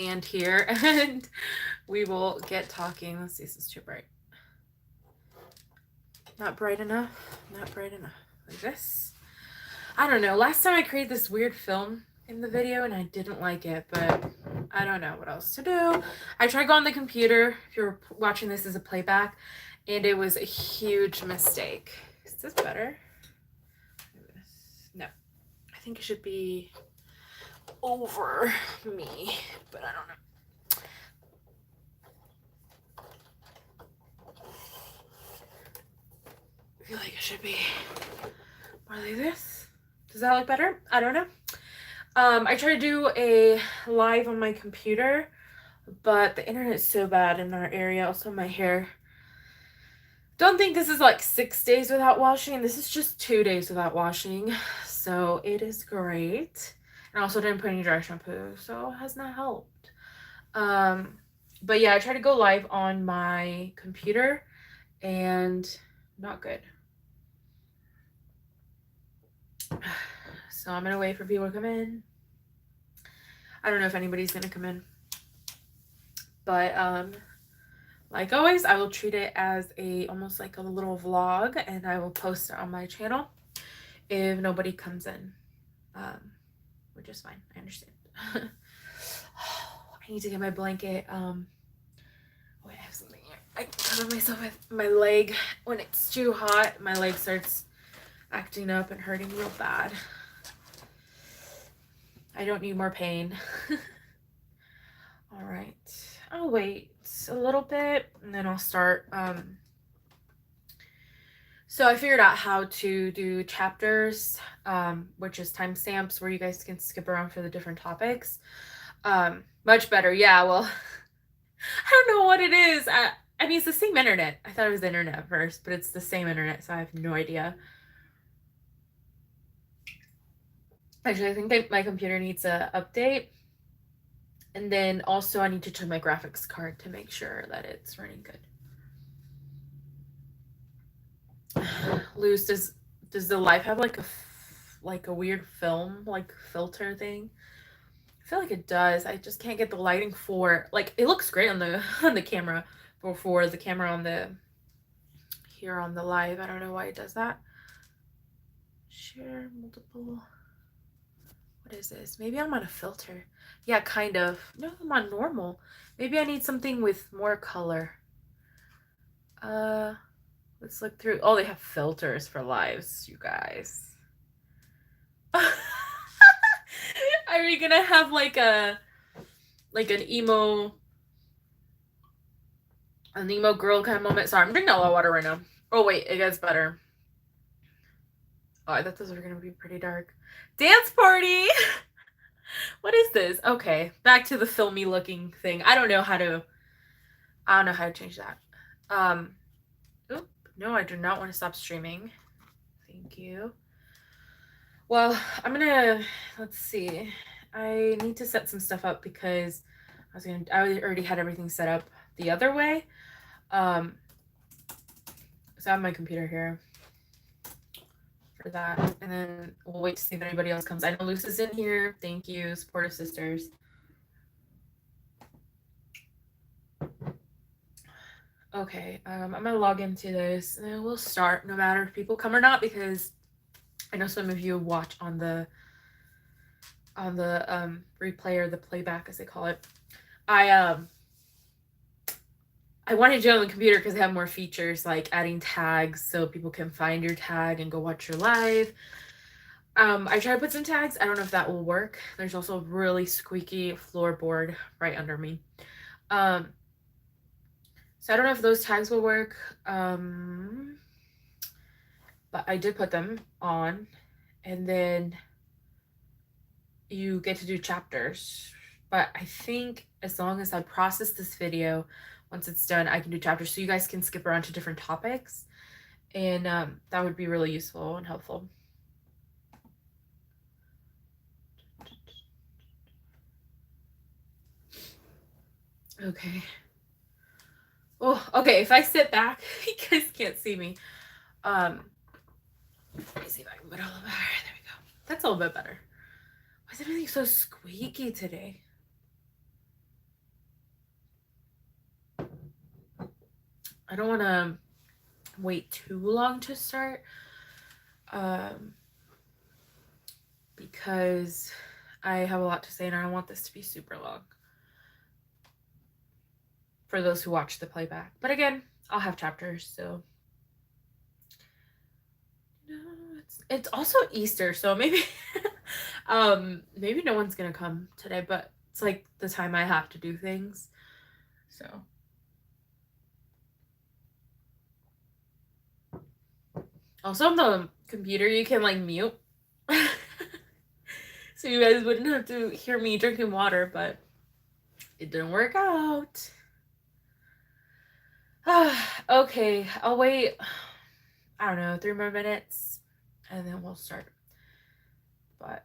stand here and we will get talking. Let's see, this is too bright. Not bright enough. Not bright enough. Like this. I don't know. Last time I created this weird film in the video and I didn't like it, but I don't know what else to do. I tried going on the computer, if you're watching this as a playback, and it was a huge mistake. Is this better? No. I think it should be over me, but I don't know. I feel like it should be more like this. Does that look better? I don't know. I tried to do a live on my computer, but the internet is so bad in our area. Also, my hair. Don't think this is like 6 days without washing. This is just 2 days without washing. So it is great. And I also didn't put any dry shampoo, so it has not helped. But yeah, I tried to go live on my computer and not good. So I'm gonna wait for people to come in. I don't know if anybody's gonna come in, but like always, I will treat it as almost like a little vlog, and I will post it on my channel if nobody comes in, which is fine. I understand. I need to get my blanket. Wait, I have something here. I cover myself with my leg when it's too hot. My leg starts acting up and hurting real bad. I don't need more pain. All right. I'll wait a little bit and then I'll start. So I figured out how to do chapters, which is timestamps where you guys can skip around for the different topics. Much better. Yeah, well, I don't know what it is. I mean, it's the same internet. I thought it was the internet at first, but it's the same internet, so I have no idea. Actually, I think that my computer needs an update. And then also I need to check my graphics card to make sure that it's running good. Luz, does the live have like a weird film, like filter thing? I feel like it does. I just can't get the lighting for, like, it looks great on the on the camera, but for the camera on the here on the live, I don't know why it does that. Share multiple. What is this? Maybe I'm on a filter. Yeah, kind of. No, I'm on normal. Maybe I need something with more color. Let's look through. Oh, they have filters for lives, you guys. Are we gonna have like an emo girl kind of moment? Sorry, I'm drinking a lot of water right now. Oh wait, it gets better. Oh, I thought those were gonna be pretty dark. Dance party. What is this? Okay, back to the filmy looking thing. I don't know how to change that. Oop, no, I do not want to stop streaming. Thank you. Well, let's see. I need to set some stuff up because I already had everything set up the other way. So I have my computer here for that, and then we'll wait to see if anybody else comes. I know Luce is in here. Thank you, supportive sisters. Okay, I'm gonna log into this and then we'll start no matter if people come or not, because I know some of you watch on the replay or the playback as they call it. I wanted to do it on the computer because they have more features like adding tags so people can find your tag and go watch your live. I tried to put some tags. I don't know if that will work. There's also a really squeaky floorboard right under me. So I don't know if those tags will work. But I did put them on, and then you get to do chapters. But I think as long as I process this video, once it's done, I can do chapters so you guys can skip around to different topics, and that would be really useful and helpful. Okay. Oh, okay. If I sit back, you guys can't see me. Let me see if I can put it a little better. There we go. That's a little bit better. Why is everything so squeaky today? I don't want to wait too long to start. Because I have a lot to say and I don't want this to be super long for those who watch the playback. But again, I'll have chapters, so. No, it's also Easter, so maybe maybe no one's gonna come today, but it's like the time I have to do things. So also on the computer you can like mute. So you guys wouldn't have to hear me drinking water, but it didn't work out. Okay, I'll wait, I don't know, 3 more minutes and then we'll start. But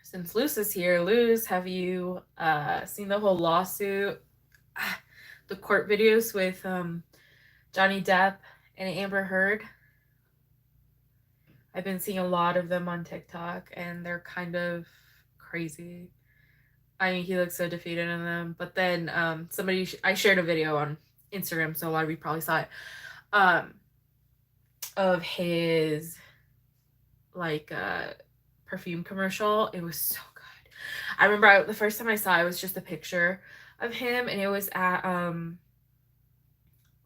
since Luz is here, Luz, have you seen the whole lawsuit, the court videos with Johnny Depp and Amber Heard? I've been seeing a lot of them on TikTok and they're kind of crazy. I mean, he looks so defeated in them. But then I shared a video on Instagram, so a lot of you probably saw it, of his like perfume commercial. It was so good. I remember the first time I saw it was just a picture of him, and it was at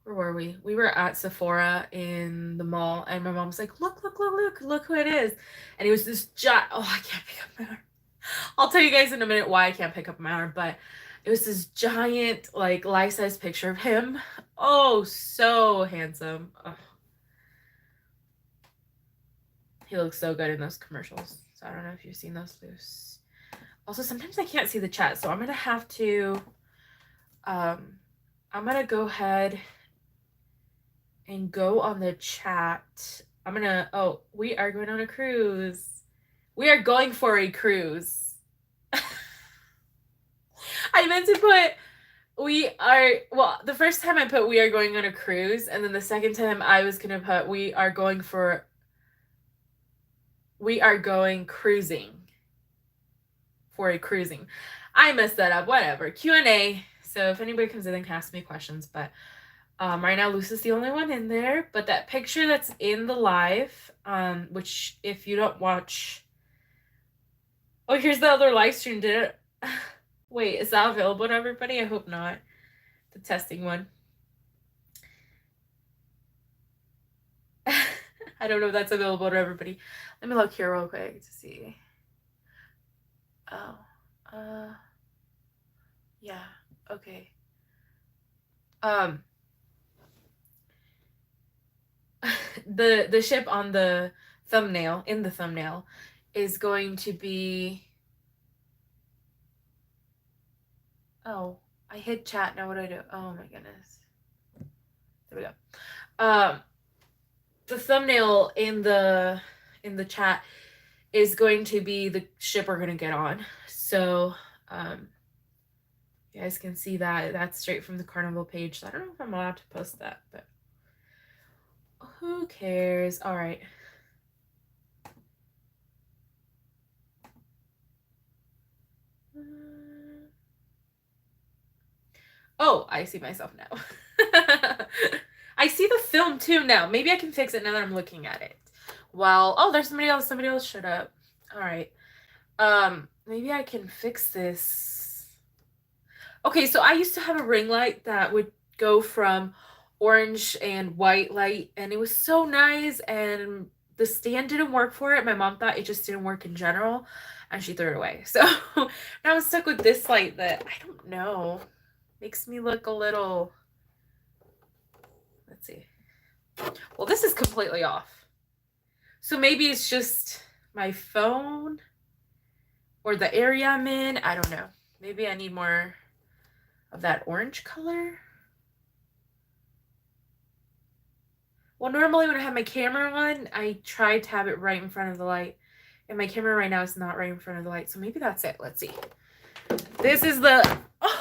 where were we? We were at Sephora in the mall, and my mom was like, look who it is. And it was this giant, oh, I can't pick up my arm. I'll tell you guys in a minute why I can't pick up my arm, but it was this giant, like, life-size picture of him. Oh, so handsome. Oh. He looks so good in those commercials. So I don't know if you've seen those, Luce. Also, sometimes I can't see the chat, so I'm going to have to, I'm going to go ahead and go on the chat. Oh, we are going on a cruise. We are going for a cruise. I meant to put, the first time I put we are going on a cruise, and then the second time I was going to put we are going cruising. For a cruising. I messed that up, whatever. Q&A. So if anybody comes in, they can ask me questions, but right now Luce is the only one in there. But that picture that's in the live, which if you don't watch, oh, here's the other live stream. Did it? Wait, is that available to everybody? I hope not. The testing one. I don't know if that's available to everybody. Let me look here real quick to see. Oh, yeah, okay. The ship on the thumbnail, in the thumbnail, is going to be, oh, I hit chat, now what do I do? Oh my goodness. There we go. The thumbnail in the chat is going to be the ship we're gonna get on. So you guys can see that. That's straight from the Carnival page. So I don't know if I'm allowed to post that, but who cares? All right. Oh, I see myself now. I see the film too now. Maybe I can fix it now that I'm looking at it. Well, oh, there's somebody else. Somebody else showed up. All right. Maybe I can fix this. Okay, so I used to have a ring light that would go from orange and white light, and it was so nice, and the stand didn't work for it. My mom thought it just didn't work in general, and she threw it away. So now I'm stuck with this light that I don't know. Makes me look a little, let's see. Well, this is completely off. So maybe it's just my phone or the area I'm in. I don't know. Maybe I need more of that orange color. Well, normally when I have my camera on, I try to have it right in front of the light. And my camera right now is not right in front of the light. So maybe that's it. Let's see. This is the... Oh,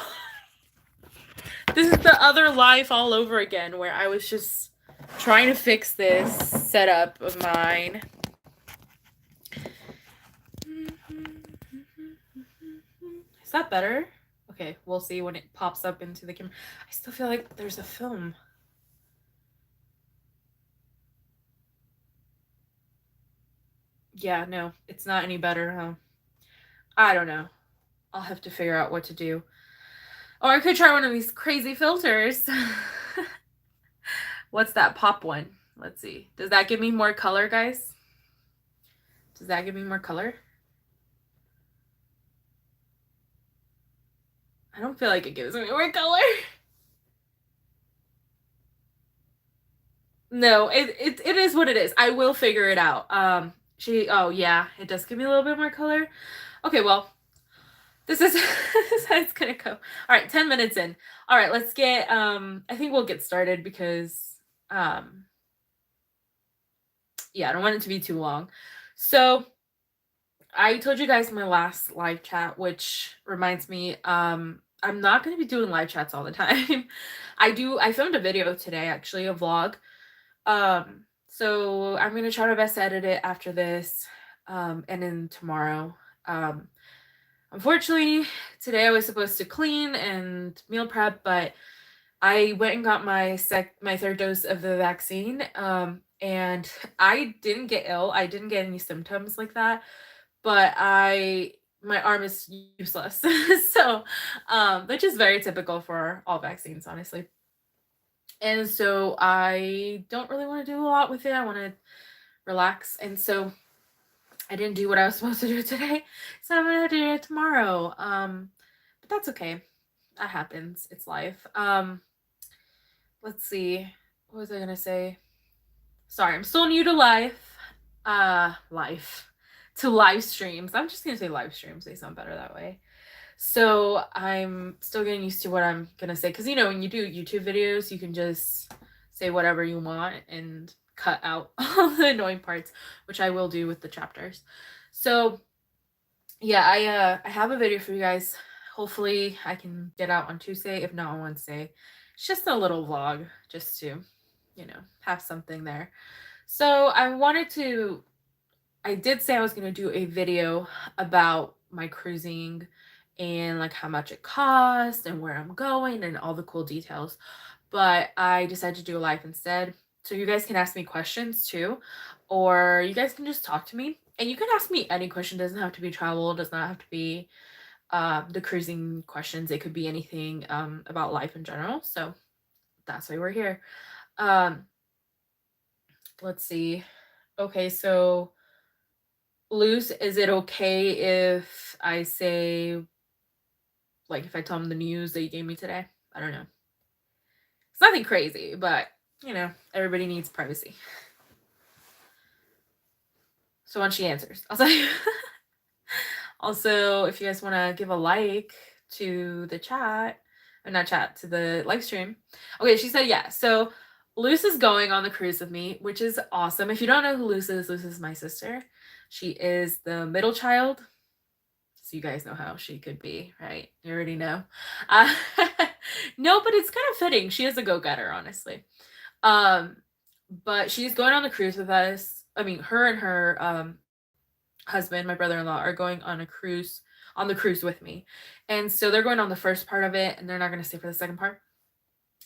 this is the other life all over again, where I was just trying to fix this setup of mine. Is that better? Okay, Okay, we'll see when it pops up into the camera. I still feel like there's a film. Yeah, no, it's not any better, huh? I don't know. I'll have to figure out what to do. Or I could try one of these crazy filters. What's that pop one? Let's see. Does that give me more color, guys? Does that give me more color? I don't feel like it gives me more color. No, it is what it is. I will figure it out. Oh yeah, it does give me a little bit more color. Okay, well, this is this is how it's gonna go. All right, 10 minutes in. All right, let's get I think we'll get started because yeah, I don't want it to be too long. So I told you guys my last live chat, which reminds me, I'm not gonna be doing live chats all the time. I filmed a video today, actually, a vlog. So I'm gonna try my best to edit it after this, and then tomorrow. Unfortunately, today I was supposed to clean and meal prep, but I went and got my third dose of the vaccine. And I didn't get ill. I didn't get any symptoms like that, but my arm is useless. So, which is very typical for all vaccines, honestly. And so I don't really want to do a lot with it. I want to relax. And so I didn't do what I was supposed to do today. So I'm gonna do it tomorrow. But that's okay. That happens. It's life. Let's see. What was I gonna say? Sorry, I'm still new to life. Life. To live streams. I'm just gonna say live streams. They sound better that way. So I'm still getting used to what I'm gonna say. Because when you do YouTube videos, you can just say whatever you want and cut out all the annoying parts, which I will do with the chapters. So yeah, I have a video for you guys. Hopefully I can get out on Tuesday, if not on Wednesday. It's just a little vlog just to, have something there. So I did say I was going to do a video about my cruising and like how much it cost and where I'm going and all the cool details. But I decided to do a live instead. So you guys can ask me questions too, or you guys can just talk to me. And you can ask me any question. It doesn't have to be travel. It does not have to be the cruising questions. It could be anything about life in general. So that's why we're here. Let's see. Okay, so Luce, is it okay if I say, like, if I tell him the news that you gave me today? I don't know. It's nothing crazy, but, everybody needs privacy. So once she answers, I'll tell you. Also, if you guys want to give a like to the chat, or not chat, to the live stream. Okay, she said yeah. So Luce is going on the cruise with me, which is awesome. If you don't know who Luce is my sister. She is the middle child. So you guys know how she could be, right? You already know. No, but it's kind of fitting. She is a go-getter, honestly. But she's going on the cruise with us. I mean, her and her husband, my brother-in-law, are going on the cruise with me. And so they're going on the first part of it, and they're not going to stay for the second part.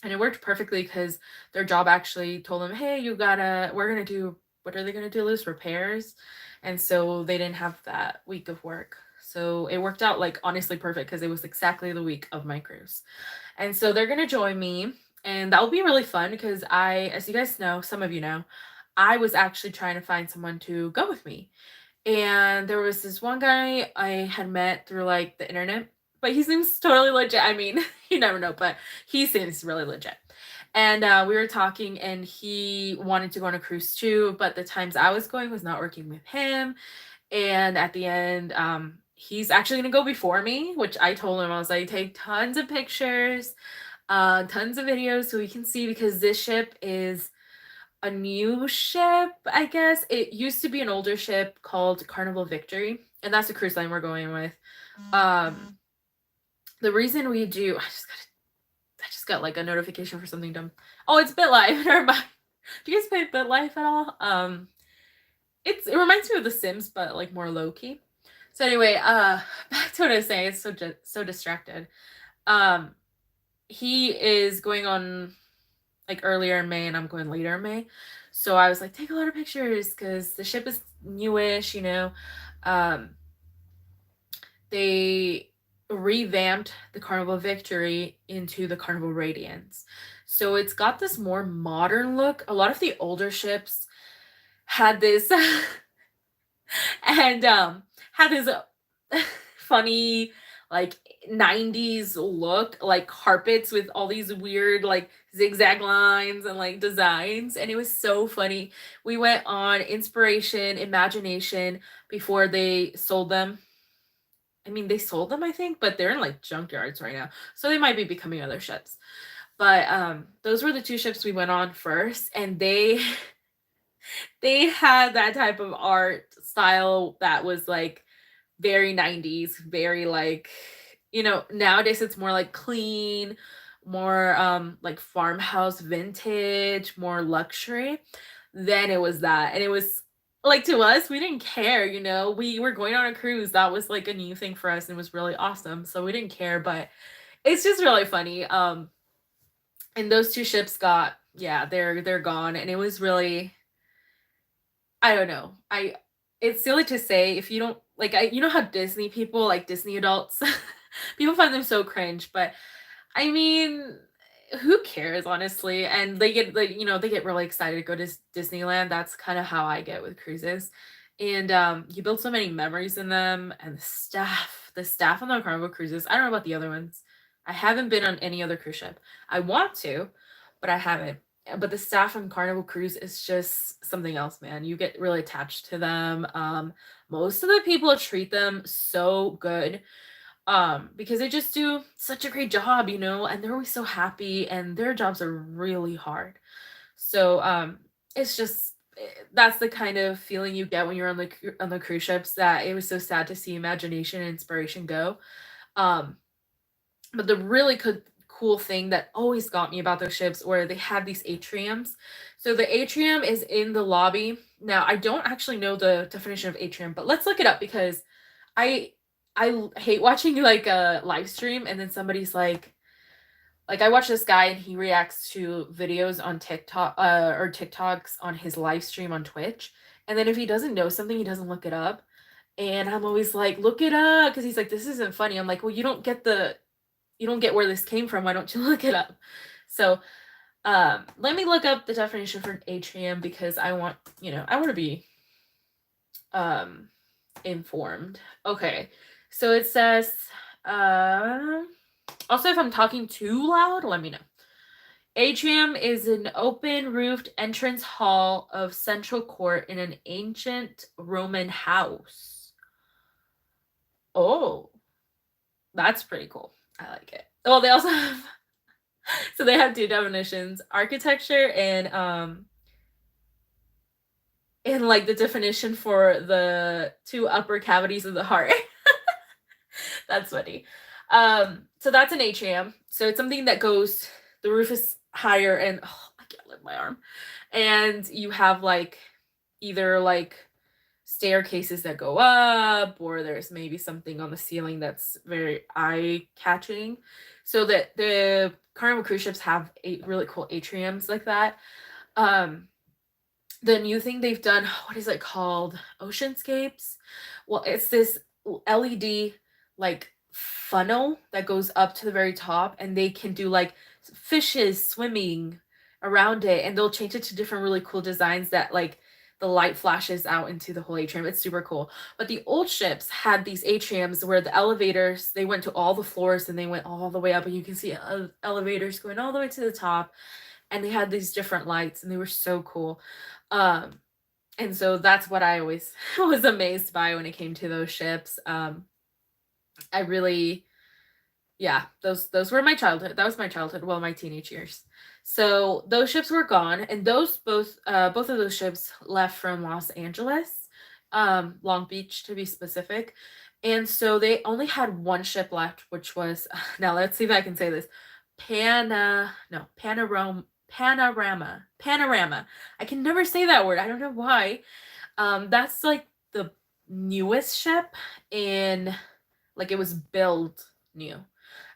And it worked perfectly because their job actually told them, hey, we're going to do, what are they going to do, Liz? Repairs. And so they didn't have that week of work. So it worked out, like, honestly perfect because it was exactly the week of my cruise. And so they're going to join me, and that will be really fun because as you guys know, some of you know, I was actually trying to find someone to go with me. And there was this one guy I had met through like the internet, but he seems totally legit. I mean, you never know, but he seems really legit. And we were talking, and he wanted to go on a cruise too, but the times I was going was not working with him. And at the end, he's actually gonna go before me, which I told him, I was like, take tons of pictures, tons of videos so we can see, because this ship is a new ship, I guess. It used to be an older ship called Carnival Victory, and that's the cruise line we're going with. The reason we do, I just got like a notification for something dumb. Oh, it's BitLife. Never mind. Do you guys play BitLife at all? It reminds me of The Sims, but like more low key. So anyway, back to what I was saying. It's so distracted. He is going on like earlier in May and I'm going later in May. So I was like, take a lot of pictures because the ship is newish, you know. Um, they revamped the Carnival Victory into the Carnival Radiance. So it's got this more modern look. A lot of the older ships had this and had this funny like 90s look, like carpets with all these weird like zigzag lines and like designs, and it was so funny. We went on Inspiration, Imagination before they sold them. I mean, they sold them, I think, but they're in like junkyards right now, so they might be becoming other ships. But those were the two ships we went on first, and they had that type of art style that was like very 90s, very like, you know, nowadays it's more like clean, more like farmhouse vintage, more luxury. Then it was that. And it was like, to us, we didn't care, you know. We were going on a cruise. That was like a new thing for us and it was really awesome. So we didn't care, but it's just really funny. And those two ships got, yeah, they're gone, and it was really, I don't know. It's silly to say if you don't like, you know how Disney people, like Disney adults, people find them so cringe, but I mean, who cares honestly? And they get like, you know, they get really excited to go to Disneyland. That's kind of how I get with cruises. And you build so many memories in them, and the staff on the Carnival cruises. I don't know about the other ones. I haven't been on any other cruise ship. I want to, but I haven't. But the staff on Carnival Cruise is just something else, man. You get really attached to them. Most of the people treat them so good, because they just do such a great job, you know, and they're always so happy, and their jobs are really hard. So it's just, that's the kind of feeling you get when you're on the cruise ships, that it was so sad to see Imagination and Inspiration go. Um, but the really cool thing that always got me about those ships were they had these atriums. So the atrium is in the lobby. Now, I don't actually know the definition of atrium, but let's look it up because I I hate watching like a live stream and then somebody's like I watch this guy and he reacts to videos on TikTok or TikToks on his live stream on Twitch. And then if he doesn't know something, he doesn't look it up. And I'm always like, look it up, because he's like, this isn't funny. I'm like, well, you don't get where this came from. Why don't you look it up? So let me look up the definition for atrium because I want, you know, I want to be informed. Okay. So it says, also if I'm talking too loud, let me know. Atrium is an open roofed entrance hall of central court in an ancient Roman house. Oh, that's pretty cool. I like it. Well, they also have so they have two definitions: architecture and like the definition for the two upper cavities of the heart. That's funny. So that's an atrium. So it's something that goes, the roof is higher, and oh, I can't lift my arm. And you have like either like staircases that go up, or there's maybe something on the ceiling that's very eye-catching. So that the Carnival cruise ships have really cool atriums like that. The new thing they've done, what is it called? Oceanscapes? Well, it's this LED like funnel that goes up to the very top, and they can do like fishes swimming around it, and they'll change it to different really cool designs that like the light flashes out into the whole atrium. It's super cool. But the old ships had these atriums where the elevators, they went to all the floors and they went all the way up, and you can see elevators going all the way to the top, and they had these different lights, and they were so cool. And so that's what I always was amazed by when it came to those ships. I really, yeah, those were my childhood. That was my childhood, well, my teenage years. So those ships were gone, and those both of those ships left from Los Angeles, Long Beach to be specific. And so they only had one ship left, which was, now let's see if I can say this. Panorama. I can never say that word. I don't know why. That's like the newest ship in, like, it was built new.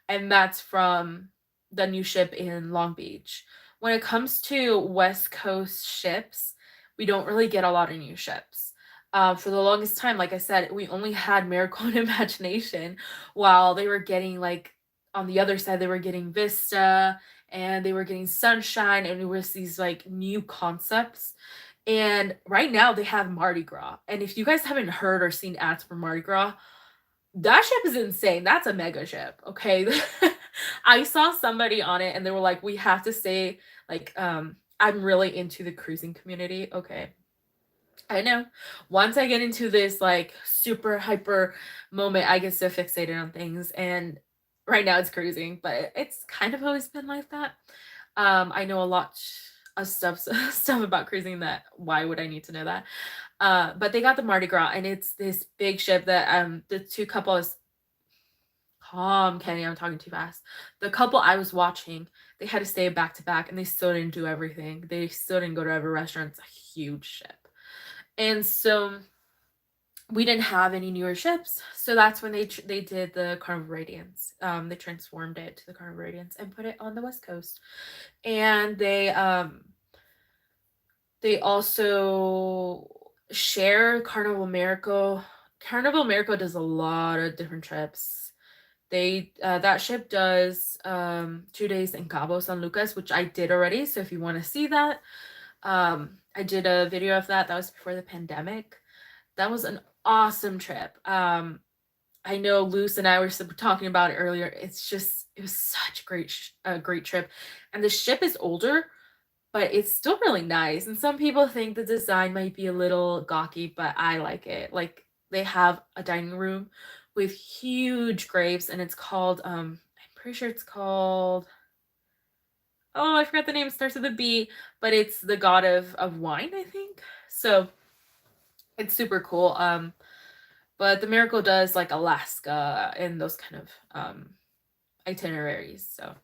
and that's from the new ship in Long Beach. When it comes to West Coast ships, we don't really get a lot of new ships. For the longest time, like I said, we only had Miracle and Imagination, while they were getting, like, on the other side, they were getting Vista and they were getting Sunshine, and it was these like new concepts. And right now they have Mardi Gras. And if you guys haven't heard or seen ads for Mardi Gras, that ship is insane. That's a mega ship. Okay. I saw somebody on it and they were like, we have to say, like, I'm really into the cruising community. Okay. I know. Once I get into this like super hyper moment, I get so fixated on things. And right now it's cruising, but it's kind of always been like that. I know a lot of stuff about cruising that why would I need to know that? But they got the Mardi Gras, and it's this big ship that the two couples, calm, Kenny, I'm talking too fast. The couple I was watching, they had to stay back to back, and they still didn't do everything. They still didn't go to every restaurant. It's a huge ship. And so we didn't have any newer ships, so that's when they did the Carnival Radiance. They transformed it to the Carnival Radiance and put it on the West Coast, and they also share Carnival Miracle. Carnival Miracle does a lot of different trips. They that ship does 2 days in Cabo San Lucas, which I did already. So if you want to see that, I did a video of that. That was before the pandemic. That was an awesome trip. I know Luce and I were talking about it earlier. It was such a great trip, and the ship is older, but it's still really nice. And some people think the design might be a little gawky, but I like it. Like, they have a dining room with huge grapes, and it's called I'm pretty sure it's called, oh, I forgot the name. It starts with a B, but it's the god of wine, I think. So it's super cool. But the Miracle does like Alaska and those kind of itineraries. So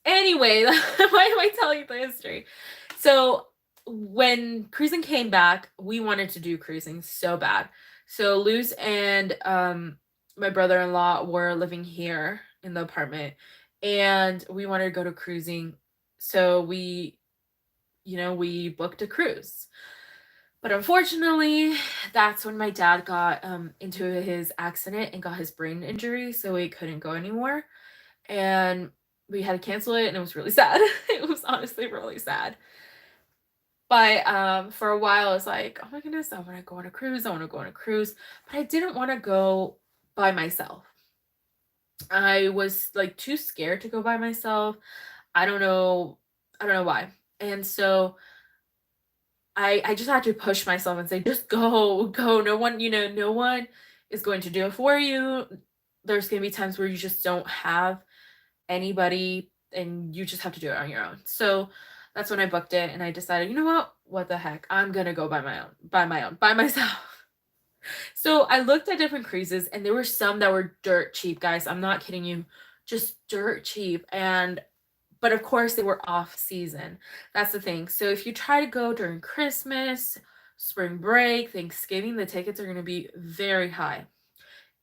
anyway, why am I telling the history? So when Cruising came back, we wanted to do Cruising so bad. So Luz and my brother-in-law were living here in the apartment, and we wanted to go to Cruising. So we booked a cruise. But unfortunately, that's when my dad got into his accident and got his brain injury, so he couldn't go anymore. And we had to cancel it, and it was really sad. It was honestly really sad. But for a while, I was like, oh my goodness, I want to go on a cruise. I want to go on a cruise. But I didn't want to go by myself. I was like too scared to go by myself. I don't know. I don't know why. And so I just had to push myself and say, just go, go. No one is going to do it for you. There's going to be times where you just don't have anybody and you just have to do it on your own. So that's when I booked it, and I decided, you know what the heck, I'm going to go by myself. So I looked at different cruises, and there were some that were dirt cheap, guys. I'm not kidding you. Just dirt cheap. But of course they were off season. That's the thing. So if you try to go during Christmas, spring break, Thanksgiving, the tickets are going to be very high,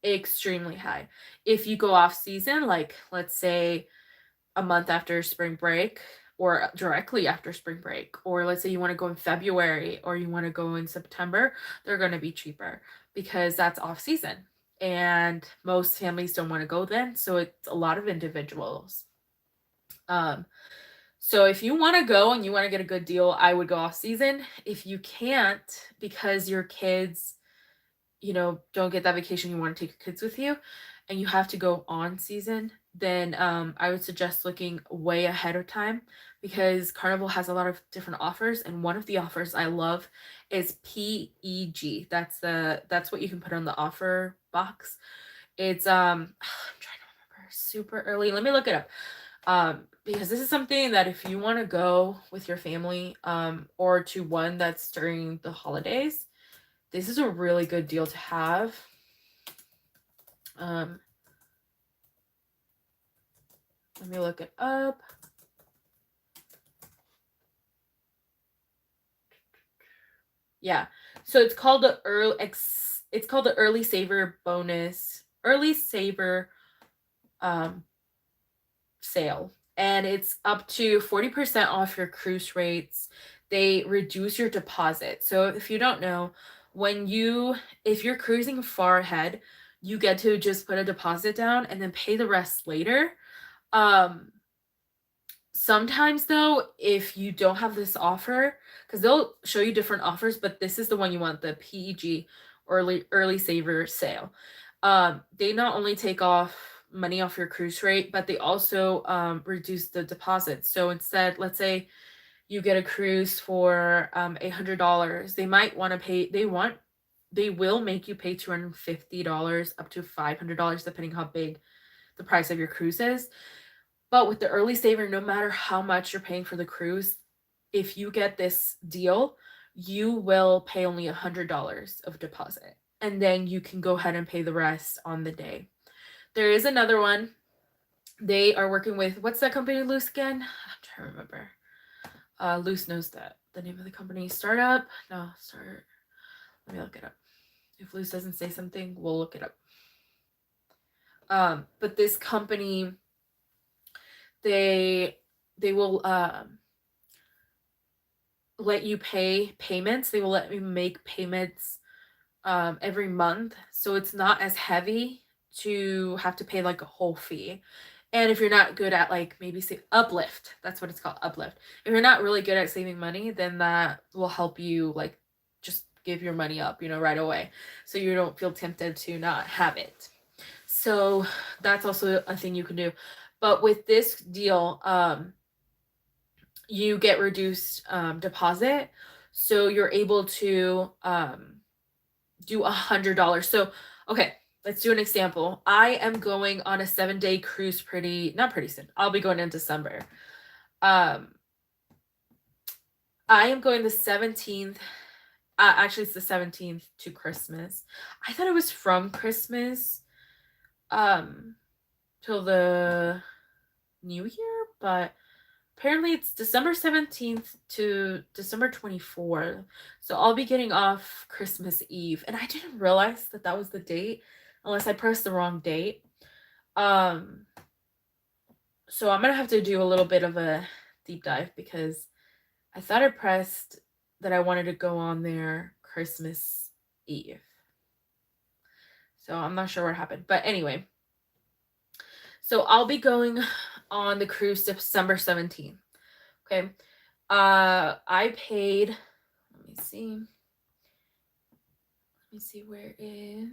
extremely high. If you go off season, like let's say a month after spring break or directly after spring break, or let's say you want to go in February or you want to go in September, they're going to be cheaper because that's off season. And most families don't want to go then. So it's a lot of individuals. So if you want to go and you want to get a good deal, I would go off season. If you can't because your kids, don't get that vacation, you want to take your kids with you and you have to go on season, then I would suggest looking way ahead of time because Carnival has a lot of different offers, and one of the offers I love is PEG. That's what you can put on the offer box. It's I'm trying to remember, super early. Let me look it up. Because this is something that if you want to go with your family or to one that's during the holidays, this is a really good deal to have. Let me look it up. Yeah, so it's called the early saver bonus, early saver sale, and it's up to 40% off your cruise rates. They reduce your deposit. So if you don't know, if you're cruising far ahead, you get to just put a deposit down and then pay the rest later. Um, Sometimes though, if you don't have this offer, because they'll show you different offers, but this is the one you want, the PEG, early saver sale. They not only take off money off your cruise rate, but they also reduce the deposit. So instead, let's say you get a cruise for $800, they might want to pay. They will make you pay $250 up to $500, depending how big the price of your cruise is. But with the early saver, no matter how much you're paying for the cruise, if you get this deal, you will pay only $100 of deposit. And then you can go ahead and pay the rest on the day. There is another one. They are working with, what's that company, Luce, again? I'm trying to remember. Luce knows that. The name of the company, Startup? No, Start. Let me look it up. If Luce doesn't say something, we'll look it up. But this company, they will let you pay payments. They will let you make payments every month, so it's not as heavy to have to pay like a whole fee. And if you're not good at, like, maybe say Uplift, that's what it's called, Uplift. If you're not really good at saving money, then that will help you, like, just give your money up, right away, so you don't feel tempted to not have it. So that's also a thing you can do. But with this deal, you get reduced deposit, so you're able to do $100. So, okay, let's do an example. I am going on a 7-day cruise not pretty soon. I'll be going in December. I am going the 17th. Actually, it's the 17th to Christmas. I thought it was from Christmas till the New Year, but apparently it's December 17th to December 24th. So I'll be getting off Christmas Eve. And I didn't realize that that was the date, unless I pressed the wrong date. So I'm going to have to do a little bit of a deep dive, because I thought I pressed that I wanted to go on there Christmas Eve. So I'm not sure what happened. But anyway, so I'll be going on the cruise December 17th. Okay. I paid, let me see where it is.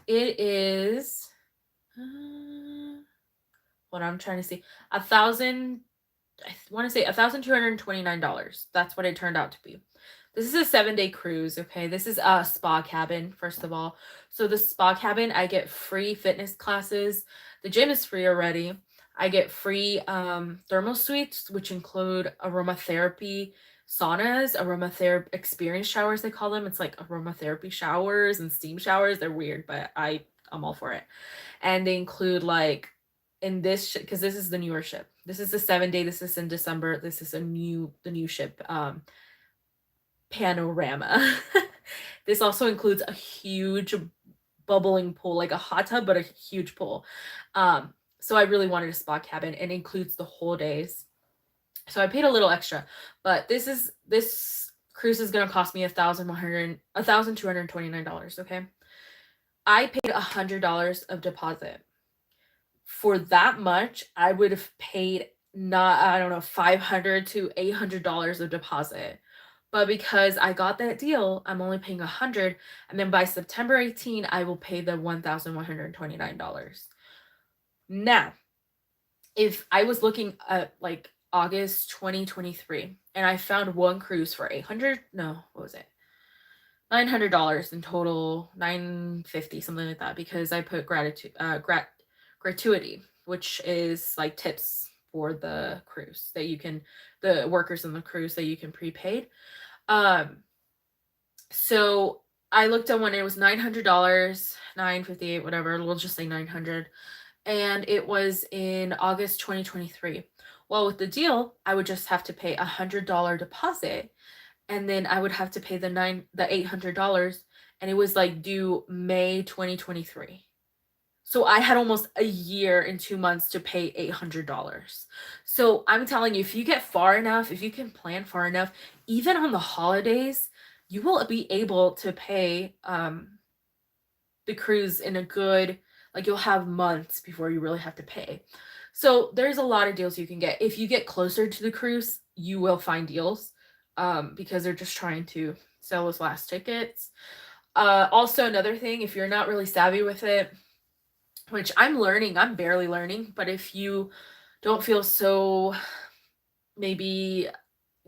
It is, what I'm trying to see, I want to say $1,229. That's what it turned out to be. This is a 7-day cruise, okay? This is a spa cabin, first of all. So the spa cabin, I get free fitness classes. The gym is free already. I get free thermal suites, which include aromatherapy saunas, aromatherapy experience showers, they call them. It's like aromatherapy showers and steam showers. They're weird, but I'm all for it. And they include, like, in this because this is the newer ship. This is the 7-day. This is in December. This is the new ship, Panorama. This also includes a huge bubbling pool, like a hot tub, but a huge pool. So I really wanted a spa cabin, and it includes the whole days. So I paid a little extra, but this cruise is gonna cost me $1,229. Okay, I paid $100 of deposit. For that much, I would have paid $500 to $800 of deposit. But because I got that deal, I'm only paying $100, and then by September 18, I will pay the $1,129. Now, if I was looking at like August 2023, and I found one cruise for $900 in total, $950, something like that, because I put gratuity, which is like tips for the cruise the workers in the cruise that you can prepaid. So I looked at when it was $900, $958, whatever, we'll just say $900. And it was in August 2023. Well, with the deal, I would just have to pay $100 deposit, and then I would have to pay the $800, and it was like due May 2023. So I had almost a year and 2 months to pay $800. So I'm telling you, if you get far enough, if you can plan far enough, even on the holidays, you will be able to pay the cruise in a good, like, you'll have months before you really have to pay. So there's a lot of deals you can get. If you get closer to the cruise, you will find deals because they're just trying to sell those last tickets. Also, another thing, if you're not really savvy with it, which I'm learning, I'm barely learning, but if you don't feel so maybe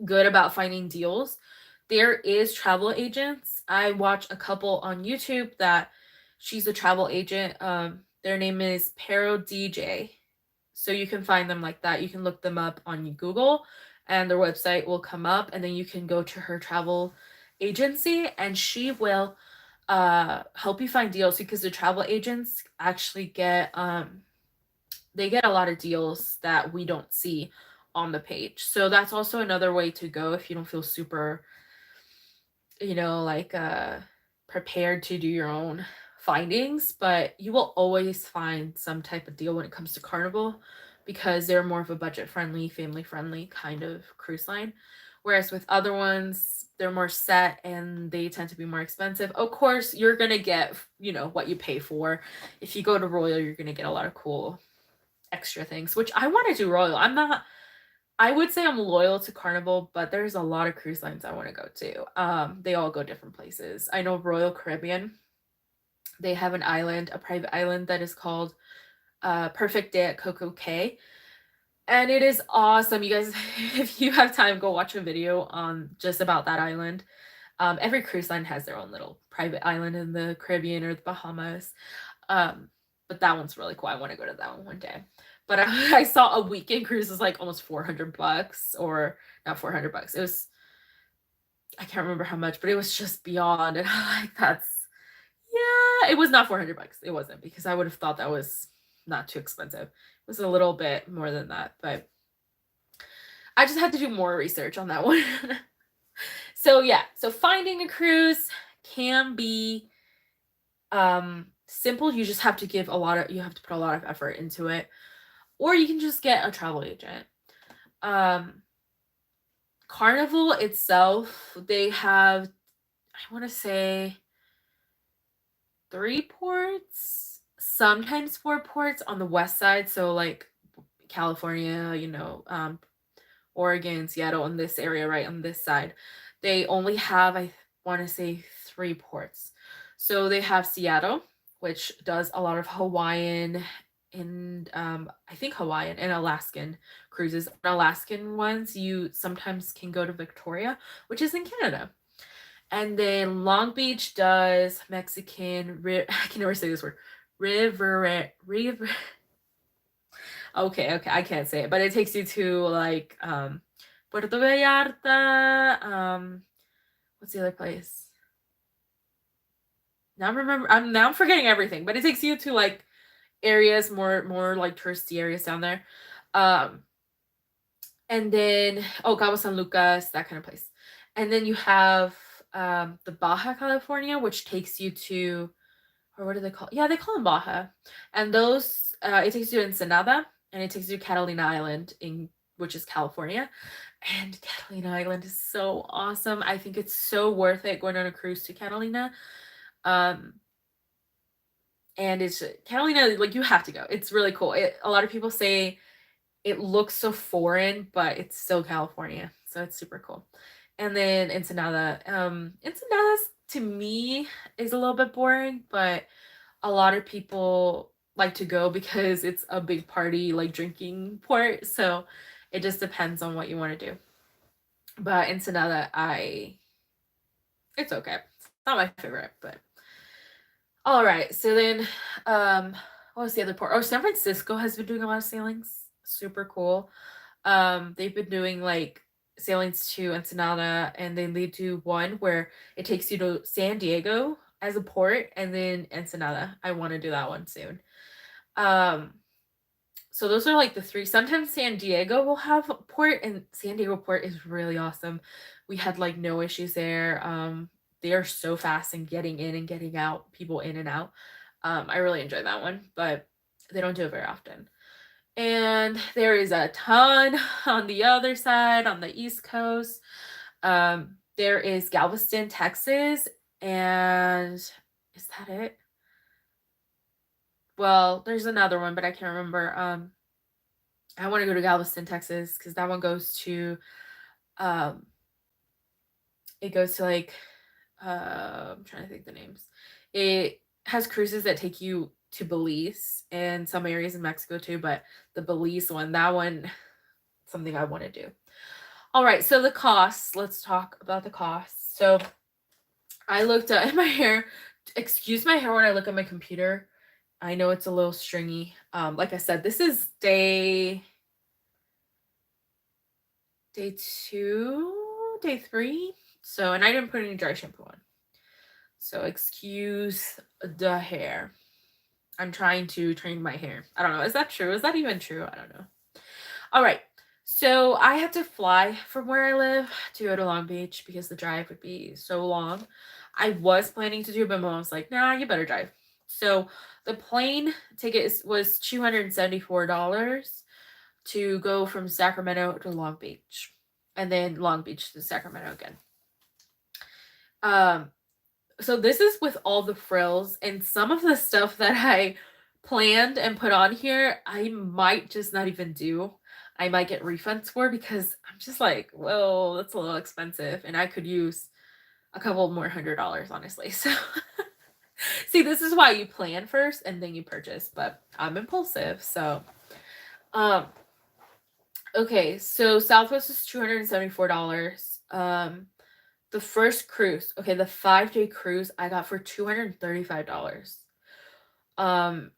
good about finding deals, there is travel agents. I watch a couple on YouTube that she's a travel agent. Their name is Pero DJ. So you can find them like that. You can look them up on Google and their website will come up, and then you can go to her travel agency and she will help you find deals, because the travel agents actually get they get a lot of deals that we don't see on the page. So that's also another way to go if you don't feel super, like prepared to do your own findings, but you will always find some type of deal when it comes to Carnival, because they're more of a budget friendly, family friendly kind of cruise line. Whereas with other ones, they're more set and they tend to be more expensive. Of course, you're going to get, what you pay for. If you go to Royal, you're going to get a lot of cool extra things, which I want to do Royal. I would say I'm loyal to Carnival, but there's a lot of cruise lines I want to go to. They all go different places. I know Royal Caribbean, they have an island, a private island that is called Perfect Day at Coco Cay. And it is awesome. You guys, if you have time, go watch a video on just about that island. Every cruise line has their own little private island in the Caribbean or the Bahamas. But that one's really cool. I want to go to that one day. But I saw a weekend cruise was like almost $400, or not $400. It was, I can't remember how much, but it was just beyond. And I'm like, it was not $400. It wasn't, because I would have thought that was not too expensive. It was a little bit more than that, but I just had to do more research on that one. So finding a cruise can be simple. You just have to put a lot of effort into it, or you can just get a travel agent. Carnival itself, they have, I want to say, 3 ports, sometimes 4 ports on the west side. So like California, Oregon, Seattle, in this area, right on this side. They only have, I want to say, 3 ports. So they have Seattle, which does a lot of Hawaiian and I think Hawaiian and Alaskan cruises. Alaskan ones, you sometimes can go to Victoria, which is in Canada. And then Long Beach does Mexican, I can never say this word, river. Okay, I can't say it, but it takes you to like Puerto Vallarta. What's the other place? I'm forgetting everything, but it takes you to like areas more like touristy areas down there. And then Cabo San Lucas, that kind of place. And then you have the Baja California, which takes you to, or what do they call? Yeah, they call them Baja. And those it takes you to Ensenada, and it takes you to Catalina Island, which is California. And Catalina Island is so awesome. I think it's so worth it going on a cruise to Catalina. And it's Catalina, like, you have to go. It's really cool. A lot of people say it looks so foreign, but it's still California. So it's super cool. And then Ensenada. Ensenada's, to me, is a little bit boring, but a lot of people like to go because it's a big party, like, drinking port. So it just depends on what you want to do. But Ensenada, it's okay. It's not my favorite, but all right. So then, what was the other port? Oh, San Francisco has been doing a lot of sailings. Super cool. They've been doing like sailings to Ensenada, and they lead to one where it takes you to San Diego as a port, and then Ensenada. I want to do that one soon. So those are like the 3. Sometimes San Diego will have a port, and San Diego port is really awesome. We had like no issues there. They are so fast in getting in and getting out, people in and out. I really enjoy that one, but they don't do it very often. And there is a ton on the other side, on the East Coast. There is Galveston, Texas, and is that it? Well, there's another one, but I can't remember. I want to go to Galveston, Texas, because that one goes to, um, it goes to like, I'm trying to think the names. It has cruises that take you to Belize and some areas in Mexico too, but the Belize one, that one, something I want to do. All right, so the costs. Let's talk about the costs. So I looked at my hair. Excuse my hair when I look at my computer. I know it's a little stringy. Like I said, this is day 2, day 3. So, and I didn't put any dry shampoo on. So excuse the hair. I'm trying to train my hair. I don't know. Is that true? Is that even true? I don't know. All right. So I had to fly from where I live to go to Long Beach because the drive would be so long. I was planning to do it, but Mom was like, nah, you better drive. So the plane ticket was $274 to go from Sacramento to Long Beach, and then Long Beach to Sacramento again. So this is with all the frills, and some of the stuff that I planned and put on here, I might just not even do. I might get refunds for, because I'm just like, well, that's a little expensive, and I could use a couple more $100, honestly. So see, this is why you plan first and then you purchase, but I'm impulsive. So okay, so Southwest is $274. The first cruise, okay, the 5-day cruise I got for $235. I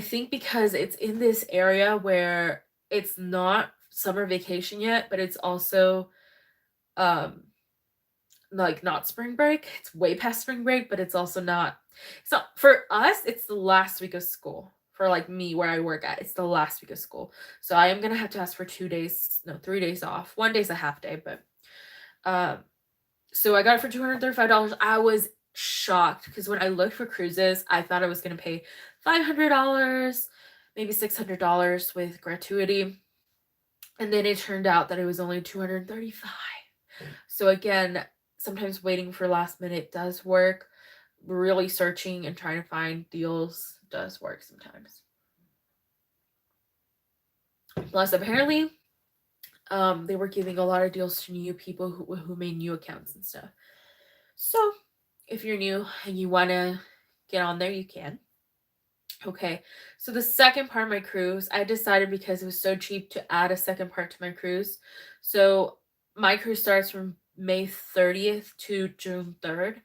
think because it's in this area where it's not summer vacation yet, but it's also like not spring break. It's way past spring break, but it's also not. So for us, it's the last week of school. For like me, where I work at, it's the last week of school. So I am gonna have to ask for 3 days off. 1 day's a half day, but so I got it for $235. I was shocked because when I looked for cruises, I thought I was gonna pay $500, maybe $600 with gratuity, and then it turned out that it was only $235. So again, sometimes waiting for last minute does work. Really searching and trying to find deals does work sometimes. Plus, apparently, they were giving a lot of deals to new people who made new accounts and stuff. So, if you're new and you want to get on there, you can. Okay, so the second part of my cruise, I decided because it was so cheap to add a second part to my cruise. So, my cruise starts from May 30th to June 3rd.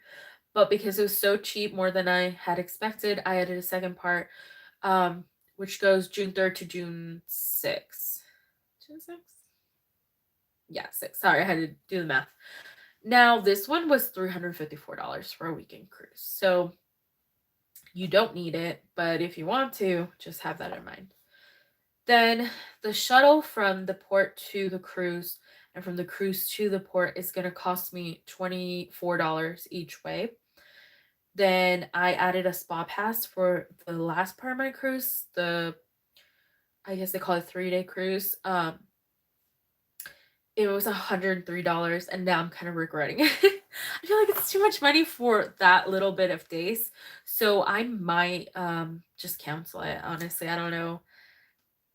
But because it was so cheap, more than I had expected, I added a second part, which goes June 3rd to June 6th. June 6th? Yeah, 6. Sorry, I had to do the math. Now, this one was $354 for a weekend cruise. So you don't need it, but if you want to, just have that in mind. Then the shuttle from the port to the cruise and from the cruise to the port is going to cost me $24 each way. Then I added a spa pass for the last part of my cruise. I guess they call it 3-day cruise. It was $103, and now I'm kind of regretting it. I feel like it's too much money for that little bit of days. So I might just cancel it. Honestly, I don't know.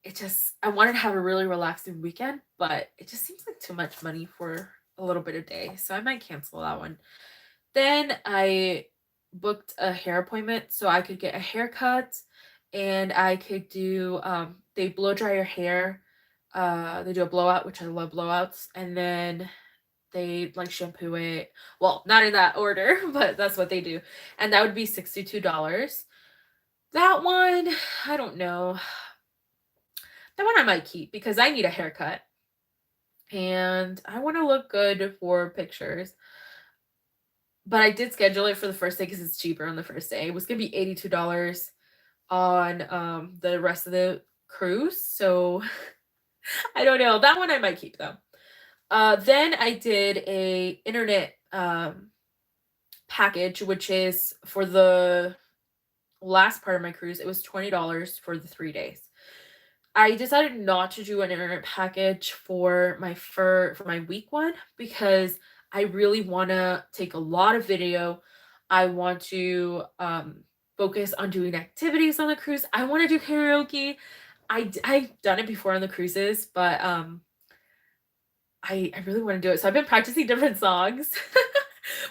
I wanted to have a really relaxing weekend, but it just seems like too much money for a little bit of day. So I might cancel that one. Then I booked a hair appointment so I could get a haircut, and I could do they blow dry your hair. They do a blowout, which I love blowouts, and then they like shampoo it. Well, not in that order, but that's what they do. And that would be $62. That one, I don't know. That one I might keep because I need a haircut. And I want to look good for pictures. But I did schedule it for the first day because it's cheaper on the first day. It was gonna be $82 on the rest of the cruise. So I don't know. That one I might keep though. Then I did a internet package, which is for the last part of my cruise, it was $20 for the 3 days. I decided not to do an internet package for my week one because I really want to take a lot of video. I want to focus on doing activities on the cruise. I want to do karaoke. I've done it before on the cruises, but I really want to do it. So I've been practicing different songs.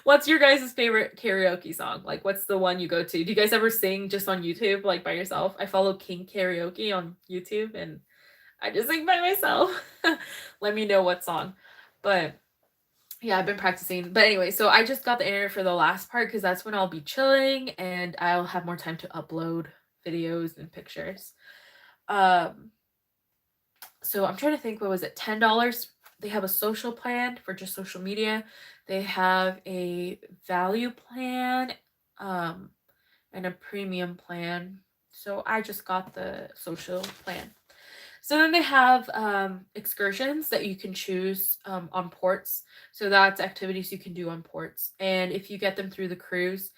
What's your guys' favorite karaoke song? Like, what's the one you go to? Do you guys ever sing just on YouTube, like by yourself? I follow King Karaoke on YouTube, and I just sing by myself. Let me know what song. But yeah, I've been practicing. But anyway, so I just got the internet for the last part because that's when I'll be chilling and I'll have more time to upload videos and pictures. So I'm trying to think, what was it? $10. They have a social plan for just social media. They have a value plan, and a premium plan. So I just got the social plan. So then they have excursions that you can choose on ports. So that's activities you can do on ports. And if you get them through the cruise,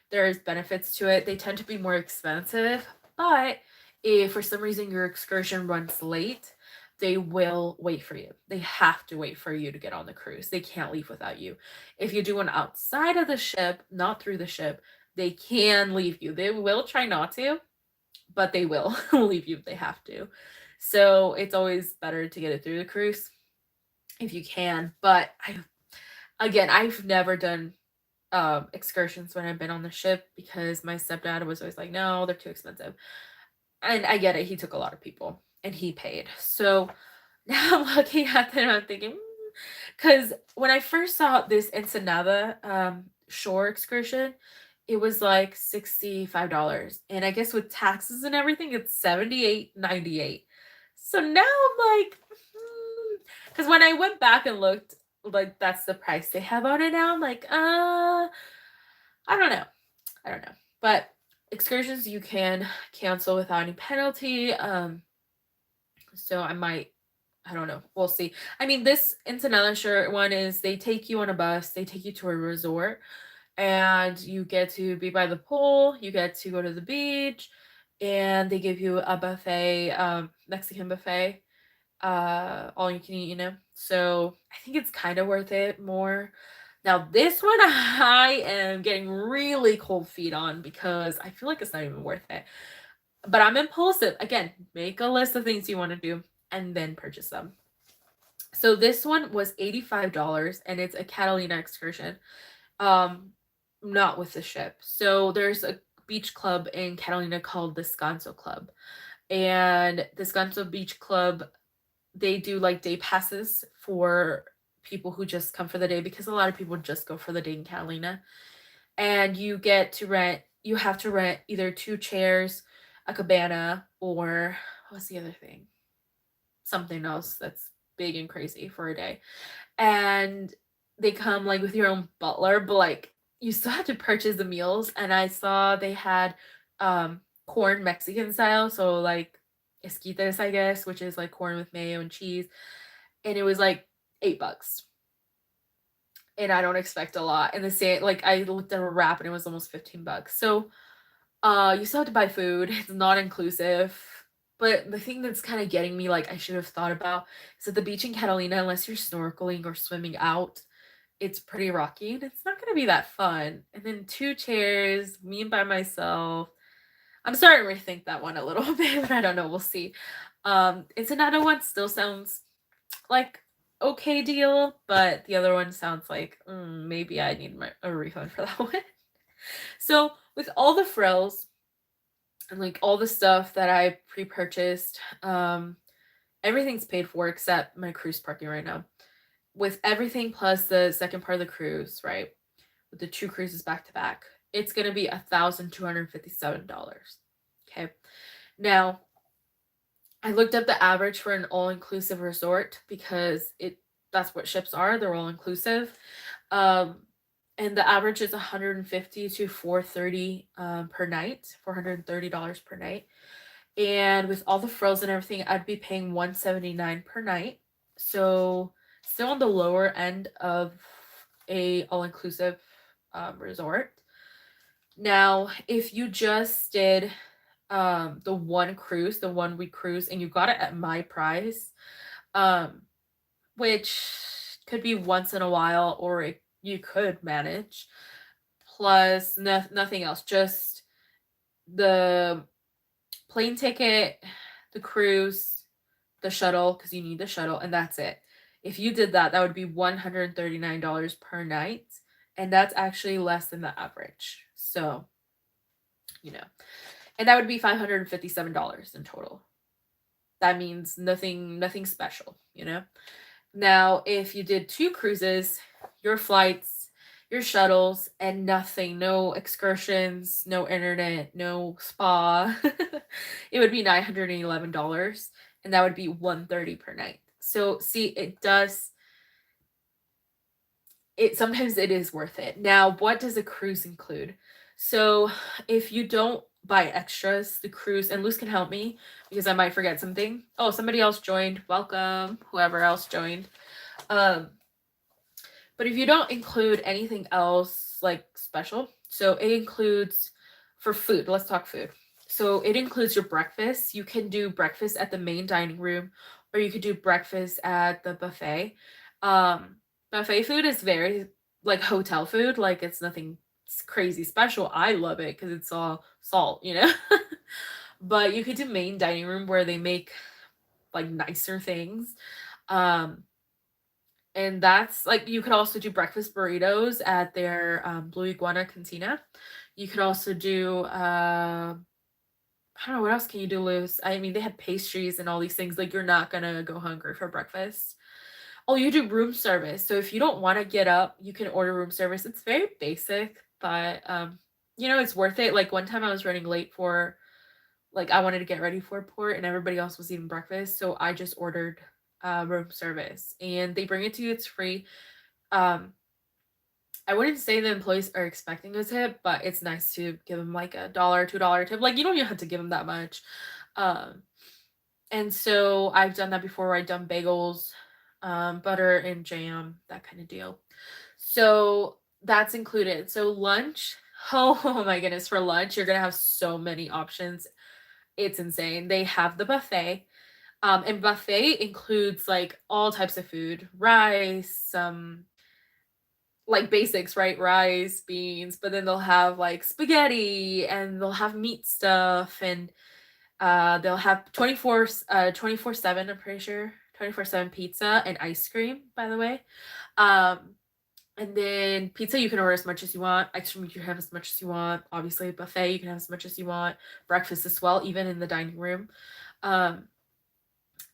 there's benefits to it. They tend to be more expensive, but if for some reason your excursion runs late, they will wait for you. They have to wait for you to get on the cruise. They can't leave without you. If you do one outside of the ship, not through the ship, they can leave you. They will try not to, but they will leave you if they have to. So it's always better to get it through the cruise if you can. But I've never done excursions when I've been on the ship because my stepdad was always like, no, they're too expensive. And I get it. He took a lot of people and he paid. So now I'm looking at them and I'm thinking, because when I first saw this Ensenada shore excursion, it was like $65. And I guess with taxes and everything, it's $78.98. So now I'm like, because when I went back and looked, like that's the price they have on it now. I'm like, I don't know. But excursions you can cancel without any penalty. So I don't know. We'll see. I mean, this Ensenada shirt one is they take you on a bus, they take you to a resort, and you get to be by the pool, you get to go to the beach, and they give you a buffet, Mexican buffet, all you can eat, So I think it's kind of worth it more. Now this one I am getting really cold feet on because I feel like it's not even worth it. But I'm impulsive. Again, make a list of things you want to do and then purchase them. So this one was $85 and it's a Catalina excursion. Not with the ship. So there's a beach club in Catalina called the Descanso Club. And the Descanso Beach Club, they do like day passes for people who just come for the day because a lot of people just go for the day in Catalina. And you have to rent either 2 chairs, a cabana, or what's the other thing? Something else that's big and crazy for a day. And they come like with your own butler, but like you still have to purchase the meals. And I saw they had corn Mexican style, so like esquites, I guess, which is like corn with mayo and cheese. And it was like $8. And I don't expect a lot. And the same, like I looked at a wrap and it was almost $15. So you still have to buy food. It's not inclusive. But the thing that's kind of getting me, like I should have thought about, is at the beach in Catalina, unless you're snorkeling or swimming out, it's pretty rocky and it's not going to be that fun. And then 2 chairs, me by myself. I'm starting to rethink that one a little bit, but I don't know. We'll see. It's another one still sounds like okay deal, but the other one sounds like maybe I need a refund for that one. So with all the frills and like all the stuff that I pre-purchased, everything's paid for except my cruise parking right now. With everything plus the second part of the cruise, right? With the 2 cruises back to back, it's gonna be $1,257. Okay. Now, I looked up the average for an all-inclusive resort because that's what ships are. They're all-inclusive. And the average is $150 to $430 per night, $430 per night. And with all the frills and everything, I'd be paying $179 per night. So still on the lower end of a all-inclusive resort. Now, if you just did the one cruise, the 1 week cruise, and you got it at my price, um, which could be once in a while, or you could manage, plus nothing else, just the plane ticket, the cruise, the shuttle, because you need the shuttle, and that's it. If you did that, that would be $139 per night, and that's actually less than the average. So, you know, and that would be $557 in total. That means nothing special, you know? Now, if you did 2 cruises, your flights, your shuttles, and nothing, no excursions, no internet, no spa, it would be $911, and that would be $130 per night. So, see, sometimes it is worth it. Now, what does a cruise include? So, if you don't buy extras, the cruise, and Luz can help me because I might forget something. Oh, somebody else joined. Welcome, whoever else joined. But if you don't include anything else like special, so it includes for food, let's talk food. So it includes your breakfast. You can do breakfast at the main dining room, or you could do breakfast at the buffet. Buffet food is very like hotel food, like it's nothing crazy special. I love it because it's all salt, you know? But you could do main dining room where they make like nicer things. And that's like you could also do breakfast burritos at their Blue Iguana Cantina. You could also do I don't know what else can you do, Luz. I mean, they have pastries and all these things. Like you're not gonna go hungry for breakfast. Oh, you do room service. So if you don't want to get up, you can order room service. It's very basic, but you know, it's worth it. Like one time I was running late for like I wanted to get ready for port and everybody else was eating breakfast, so I just ordered room service and they bring it to you. It's free. Um, I wouldn't say the employees are expecting a tip, but it's nice to give them like $1, $2 tip. Like you don't even have to give them that much. Um, and so I've done that before. I've done bagels, butter and jam, that kind of deal. So that's included. So lunch, oh my goodness, for lunch, you're gonna have so many options. It's insane. They have the buffet. And buffet includes like all types of food, rice, like basics, right? Rice, beans, but then they'll have like spaghetti and they'll have meat stuff and they'll have 24/7, I'm pretty sure. 24/7 pizza and ice cream, by the way. Um and then pizza you can order as much as you want. Ice cream you can have as much as you want. Obviously, buffet you can have as much as you want. Breakfast as well, even in the dining room. Um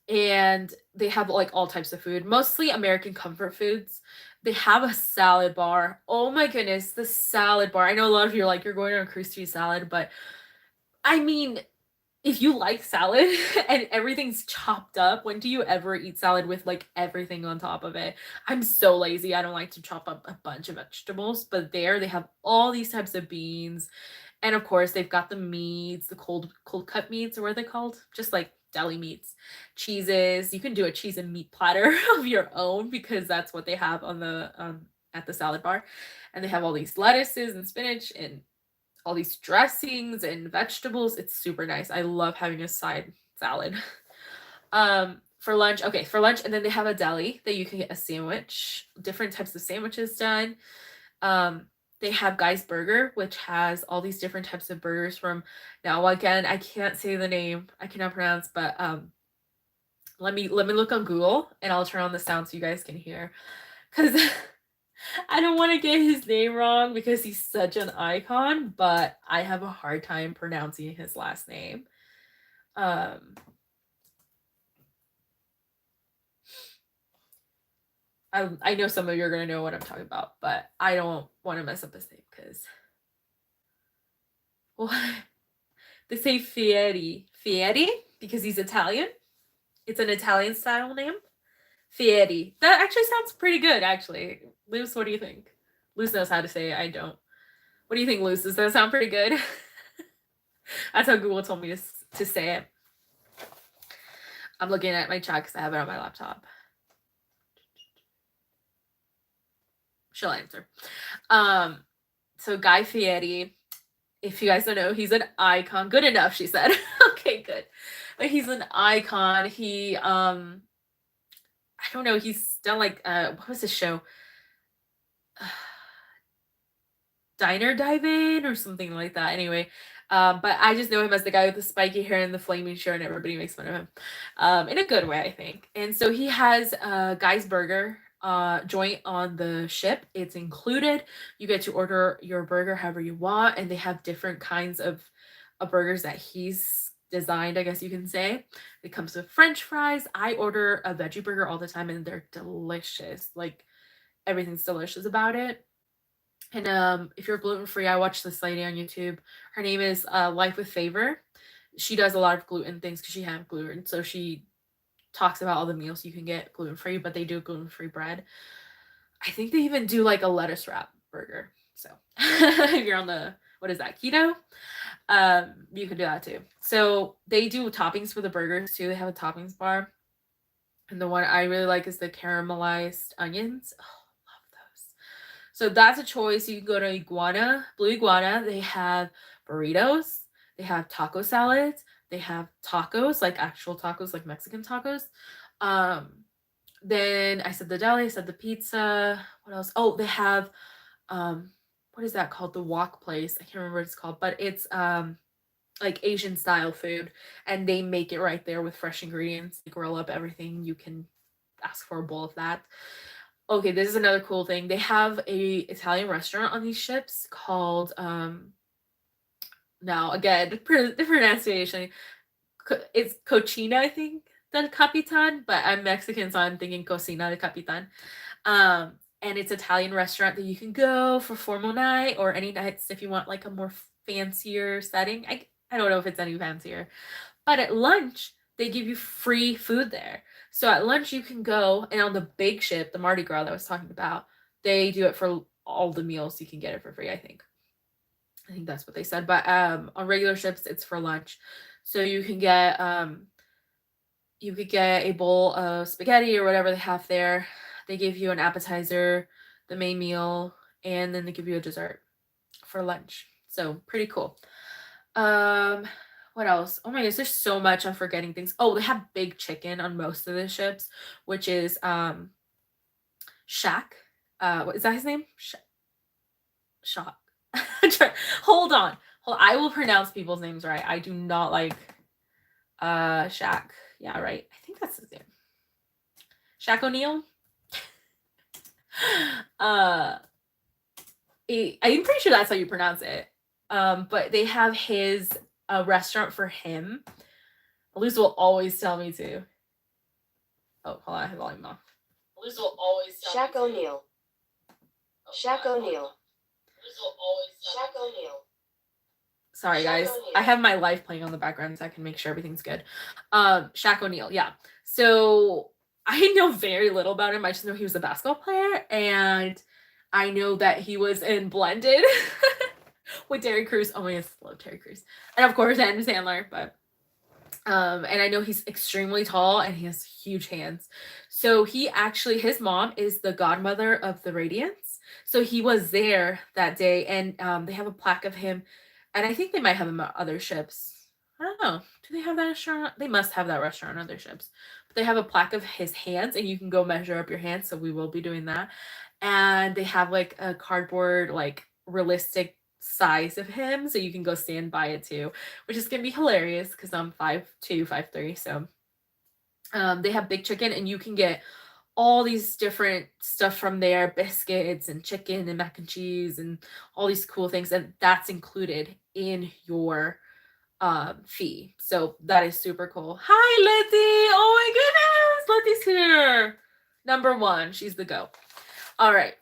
and they have like all types of food, mostly American comfort foods. They have a salad bar. Oh my goodness, the salad bar. I know a lot of you are like, you're going on a cruise to eat salad, but I mean, if you like salad and everything's chopped up, when do you ever eat salad with like everything on top of it? I'm so lazy. I don't like to chop up a bunch of vegetables, but there they have all these types of beans. And of course, they've got the meats, the cold cut meats, or what are they called? Just like deli meats, cheeses. You can do a cheese and meat platter of your own because that's what they have on the at the salad bar. And they have all these lettuces and spinach and all these dressings and vegetables. It's super nice. I love having a side salad. For lunch, okay, for lunch, and then they have a deli that you can get a sandwich, different types of sandwiches done. They have Guy's Burger, which has all these different types of burgers from now again, I can't say the name, I cannot pronounce, but let me look on Google and I'll turn on the sound so you guys can hear. Cause I don't want to get his name wrong because he's such an icon, but I have a hard time pronouncing his last name. I know some of you are going to know what I'm talking about, but I don't want to mess up his name because, well, they say Fieri. Fieri? Because he's Italian. It's an Italian style name. Fieri. That actually sounds pretty good, actually. Luz, what do you think? Luz knows how to say it. I don't. What do you think, Luz? Does that sound pretty good? That's how Google told me to say it. I'm looking at my chat because I have it on my laptop. She'll answer. So Guy Fieri, If you guys don't know, he's an icon. Good enough, she said. Okay, good. But he's an icon. He I don't know, he's done like what was his show? Diner Dive In or something like that. Anyway, but I just know him as the guy with the spiky hair and the flaming shirt, and everybody makes fun of him, in a good way, I think. And so he has Guy's Burger joint on the ship. It's included. You get to order your burger however you want, and they have different kinds of burgers that he's designed, I guess you can say. It comes with French fries. I order a veggie burger all the time, and they're delicious. Like everything's delicious about it. And if you're gluten free, I watch this lady on YouTube. Her name is Life with Favor. She does a lot of gluten things because she has gluten. So she talks about all the meals you can get gluten free, but they do gluten free bread. I think they even do like a lettuce wrap burger. So if you're on the, what is that, keto? You can do that too. So they do toppings for the burgers too. They have a toppings bar. And the one I really like is the caramelized onions. Oh, love those. So that's a choice. You can go to Blue Iguana. They have burritos. They have taco salads. They have tacos, like actual tacos, like Mexican tacos. Then I said the deli, I said the pizza. What else? Oh, they have what is that called? The wok place. I can't remember what it's called, but it's like Asian style food, and they make it right there with fresh ingredients. They grill up everything. You can ask for a bowl of that. Okay, this is another cool thing. They have a Italian restaurant on these ships called now again the pronunciation, it's Cochina, I think, del Capitan, but I'm Mexican, so I'm thinking Cocina del Capitan. And it's Italian restaurant that you can go for formal night or any nights if you want like a more fancier setting. I don't know if it's any fancier, but at lunch they give you free food there. So at lunch you can go, and on the big ship, the Mardi Gras that I was talking about, they do it for all the meals. You can get it for free, I think that's what they said. But on regular ships it's for lunch. So you can get you could get a bowl of spaghetti or whatever they have there. They give you an appetizer, the main meal, and then they give you a dessert for lunch. So pretty cool. What else? Oh my gosh, there's so much. I'm forgetting things. Oh, they have big chicken on most of the ships, which is Shaq. What is that his name? Shaq. Hold on. I will pronounce people's names right. I do not like Shaq. Yeah, right. I think that's his name. Shaq O'Neal. I'm pretty sure that's how you pronounce it. But they have his restaurant for him. Elise will always tell me to. Oh, hold on, I have volume off. Elise will always tell Shaq me O'Neal. Oh, Shaq O'Neal. Elise will always tell Shaq O'Neal. Sorry, guys. I have my life playing on the background so I can make sure everything's good. Shaq O'Neal, yeah. So I know very little about him. I just know he was a basketball player, and I know that he was in Blended with Terry Crews. Oh my gosh, I love Terry Crews. And of course, Adam Sandler, but and I know he's extremely tall and he has huge hands. So his mom is the godmother of the Radiants. So he was there that day, and they have a plaque of him. And I think they might have him at other ships. I don't know. Do they have that restaurant? They must have that restaurant on other ships. But they have a plaque of his hands, and you can go measure up your hands. So we will be doing that. And they have like a cardboard, like realistic size of him, so you can go stand by it too, which is gonna be hilarious because I'm 5'2", 5'3". So they have big chicken, and you can get all these different stuff from there, biscuits and chicken and mac and cheese and all these cool things, and that's included in your fee. So that is super cool. Hi, Lizzie. Oh my goodness, Lizzie's here. Number one, she's the go. All right.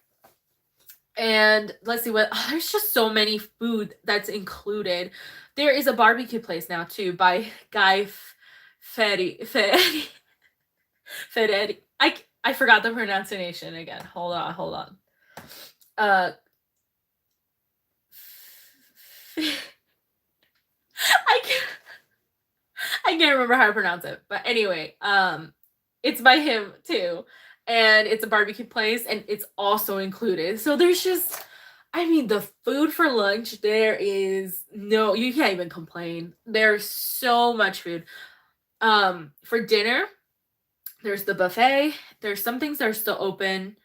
And let's see what there's just so many food that's included. There is a barbecue place now too by Guy Fieri. I forgot the pronunciation again. Hold on. I can't remember how to pronounce it. But anyway, it's by him too. And it's a barbecue place, and it's also included. So there's just, I mean, the food for lunch there is no, you can't even complain. There's so much food. For dinner, there's the buffet. There's some things that are still open.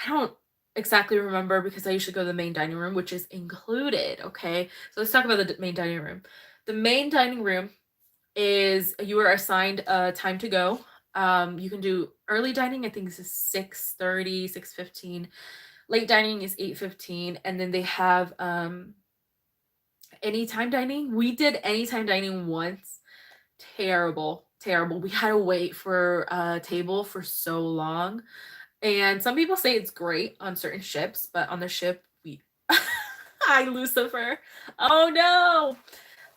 I don't exactly remember because I usually go to the main dining room, which is included. Okay, so let's talk about the main dining room. The main dining room is you are assigned a time to go. You can do early dining. I think this is 6:30, 6:15. Late dining is 8:15, and then they have anytime dining. We did anytime dining once. Terrible, terrible. We had to wait for a table for so long. And some people say it's great on certain ships, but on the ship we Hi Lucifer. Oh no.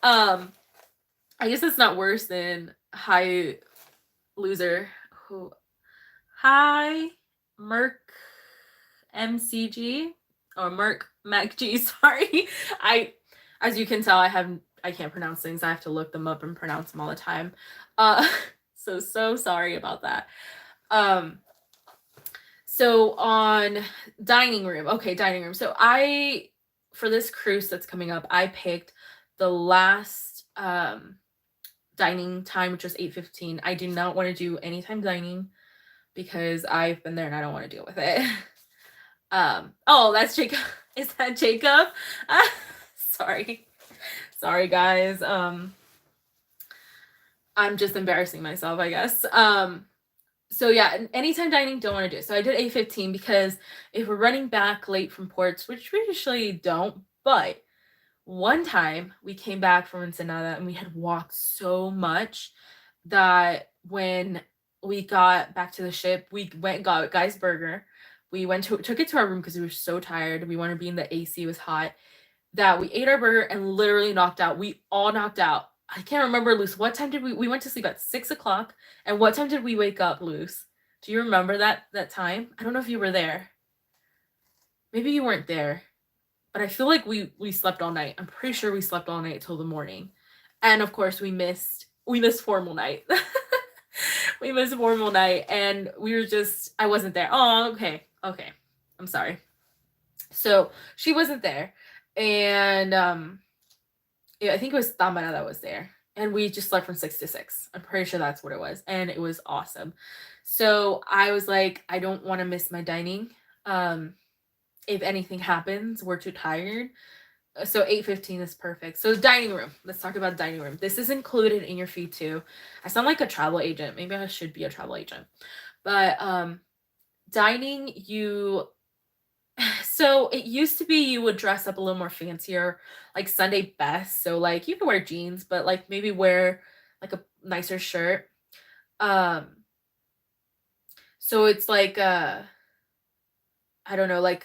I guess it's not worse than High Loser who Hi Merc MCG or Merc MacG, sorry. I as you can tell I can't pronounce things. I have to look them up and pronounce them all the time. Uh so sorry about that. Um so on dining room. Okay, dining room. So I for this cruise that's coming up, I picked the last dining time, which was 8:15. I do not want to do anytime dining because I've been there and I don't want to deal with it. Oh, that's Jacob. Is that Jacob? Sorry. Sorry guys. I'm just embarrassing myself, I guess. So yeah, anytime dining don't want to do. So I did 8:15 because if we're running back late from ports, which we usually don't, but one time we came back from Ensenada and we had walked so much that when we got back to the ship, we went and got Guy's Burger. We took it to our room because we were so tired. We wanted to be in the AC, it was hot. That we ate our burger and literally knocked out. We all knocked out. I can't remember, Luce. What time did we went to sleep at 6 o'clock? And what time did we wake up, Luce? Do you remember that time? I don't know if you were there. Maybe you weren't there. But I feel like we slept all night. I'm pretty sure we slept all night till the morning. And of course we missed formal night. We missed formal night and we were just I wasn't there. Oh, okay. Okay. I'm sorry. So she wasn't there. And yeah, I think it was Tamara that was there. And we just slept from 6 to 6. I'm pretty sure that's what it was. And it was awesome. So I was like, I don't want to miss my dining. If anything happens, we're too tired. So 8:15 is perfect. So dining room. Let's talk about dining room. This is included in your fee too. I sound like a travel agent. Maybe I should be a travel agent. But dining, you so it used to be you would dress up a little more fancier, like Sunday best. So like you can wear jeans, but like maybe wear like a nicer shirt. Um so it's like I don't know, like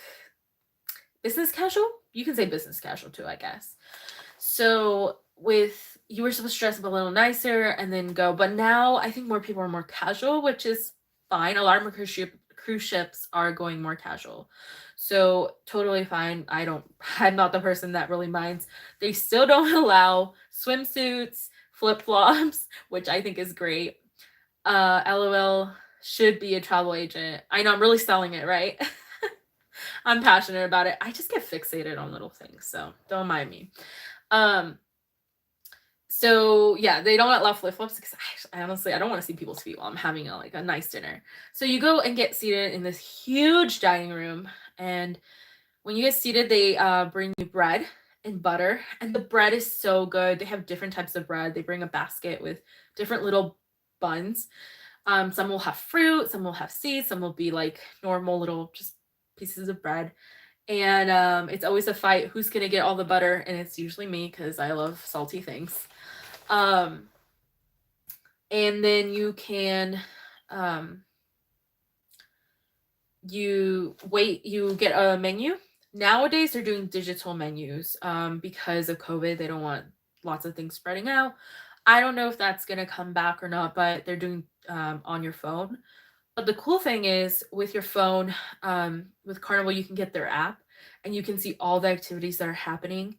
business casual. You can say business casual too, I guess. So with you were supposed to dress up a little nicer and then go, but now I think more people are more casual, which is fine. A lot of more cruise ships are going more casual. So totally fine. I'm not the person that really minds. They still don't allow swimsuits, flip-flops, which I think is great. LOL should be a travel agent. I know I'm really selling it, right? I'm passionate about it. I just get fixated on little things, so don't mind me. So yeah, they don't allow flip-flops because I honestly I don't want to see people's feet while I'm having a nice dinner. So you go and get seated in this huge dining room, and when you get seated, they bring you bread and butter, and the bread is so good. They have different types of bread. They bring a basket with different little buns. Some will have fruit, some will have seeds, some will be like normal little just pieces of bread. And it's always a fight who's gonna get all the butter, and it's usually me because I love salty things. And then you can you get a menu. Nowadays they're doing digital menus because of COVID. They don't want lots of things spreading out. I don't know if that's gonna come back or not, but they're doing on your phone. But the cool thing is with your phone, with Carnival, you can get their app and you can see all the activities that are happening.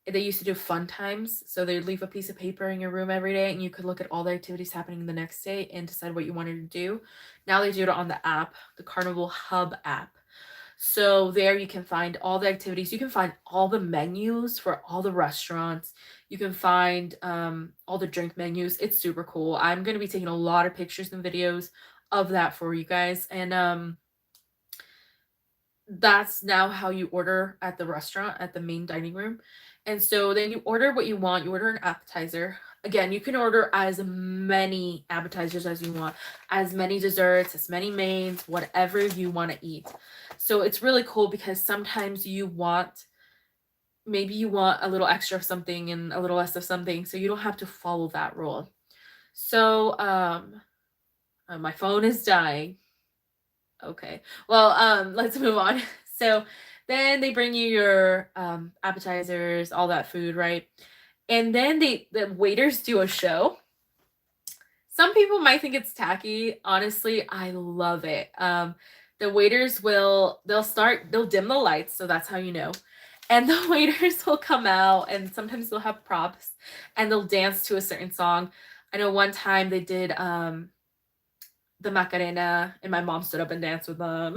They used to do fun times. So they'd leave a piece of paper in your room every day and you could look at all the activities happening the next day and decide what you wanted to do. Now they do it on the app, the Carnival Hub app. So there you can find all the activities. You can find all the menus for all the restaurants. You can find all the drink menus. It's super cool. I'm going to be taking a lot of pictures and videos of that for you guys. And that's now how you order at the restaurant, at the main dining room. And so then you order what you want. You order an appetizer. Again, you can order as many appetizers as you want, as many desserts, as many mains, whatever you want to eat. So it's really cool because sometimes maybe you want a little extra of something and a little less of something, so you don't have to follow that rule. So my phone is dying. Okay. Well, let's move on. So then they bring you your appetizers, all that food, right? And then the waiters do a show. Some people might think it's tacky. Honestly, I love it. The waiters they'll dim the lights, so that's how you know. And the waiters will come out, and sometimes they'll have props, and they'll dance to a certain song. I know one time they did the Macarena, and my mom stood up and danced with them.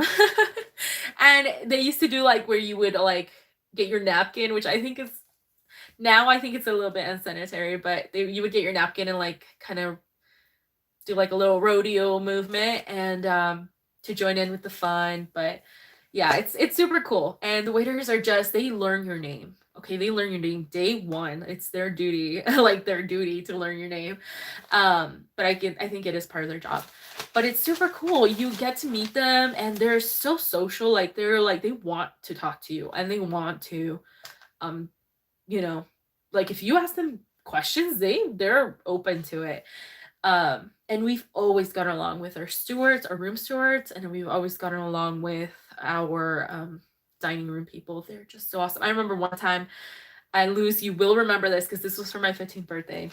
And they used to do like where you would like get your napkin, which I think it's a little bit unsanitary, but you would get your napkin and like kind of do like a little rodeo movement and to join in with the fun. But yeah, it's super cool. And the waiters they learn your name. Okay, they learn your name day one. It's their duty, like their duty to learn your name. But I think it is part of their job. But it's super cool. You get to meet them and they're so social. Like they want to talk to you and they want to you know, like if you ask them questions, they're open to it. And we've always gotten along with our stewards, our room stewards, and we've always gotten along with our dining room people. They're just so awesome. I remember one time, Luz, you will remember this because this was for my 15th birthday.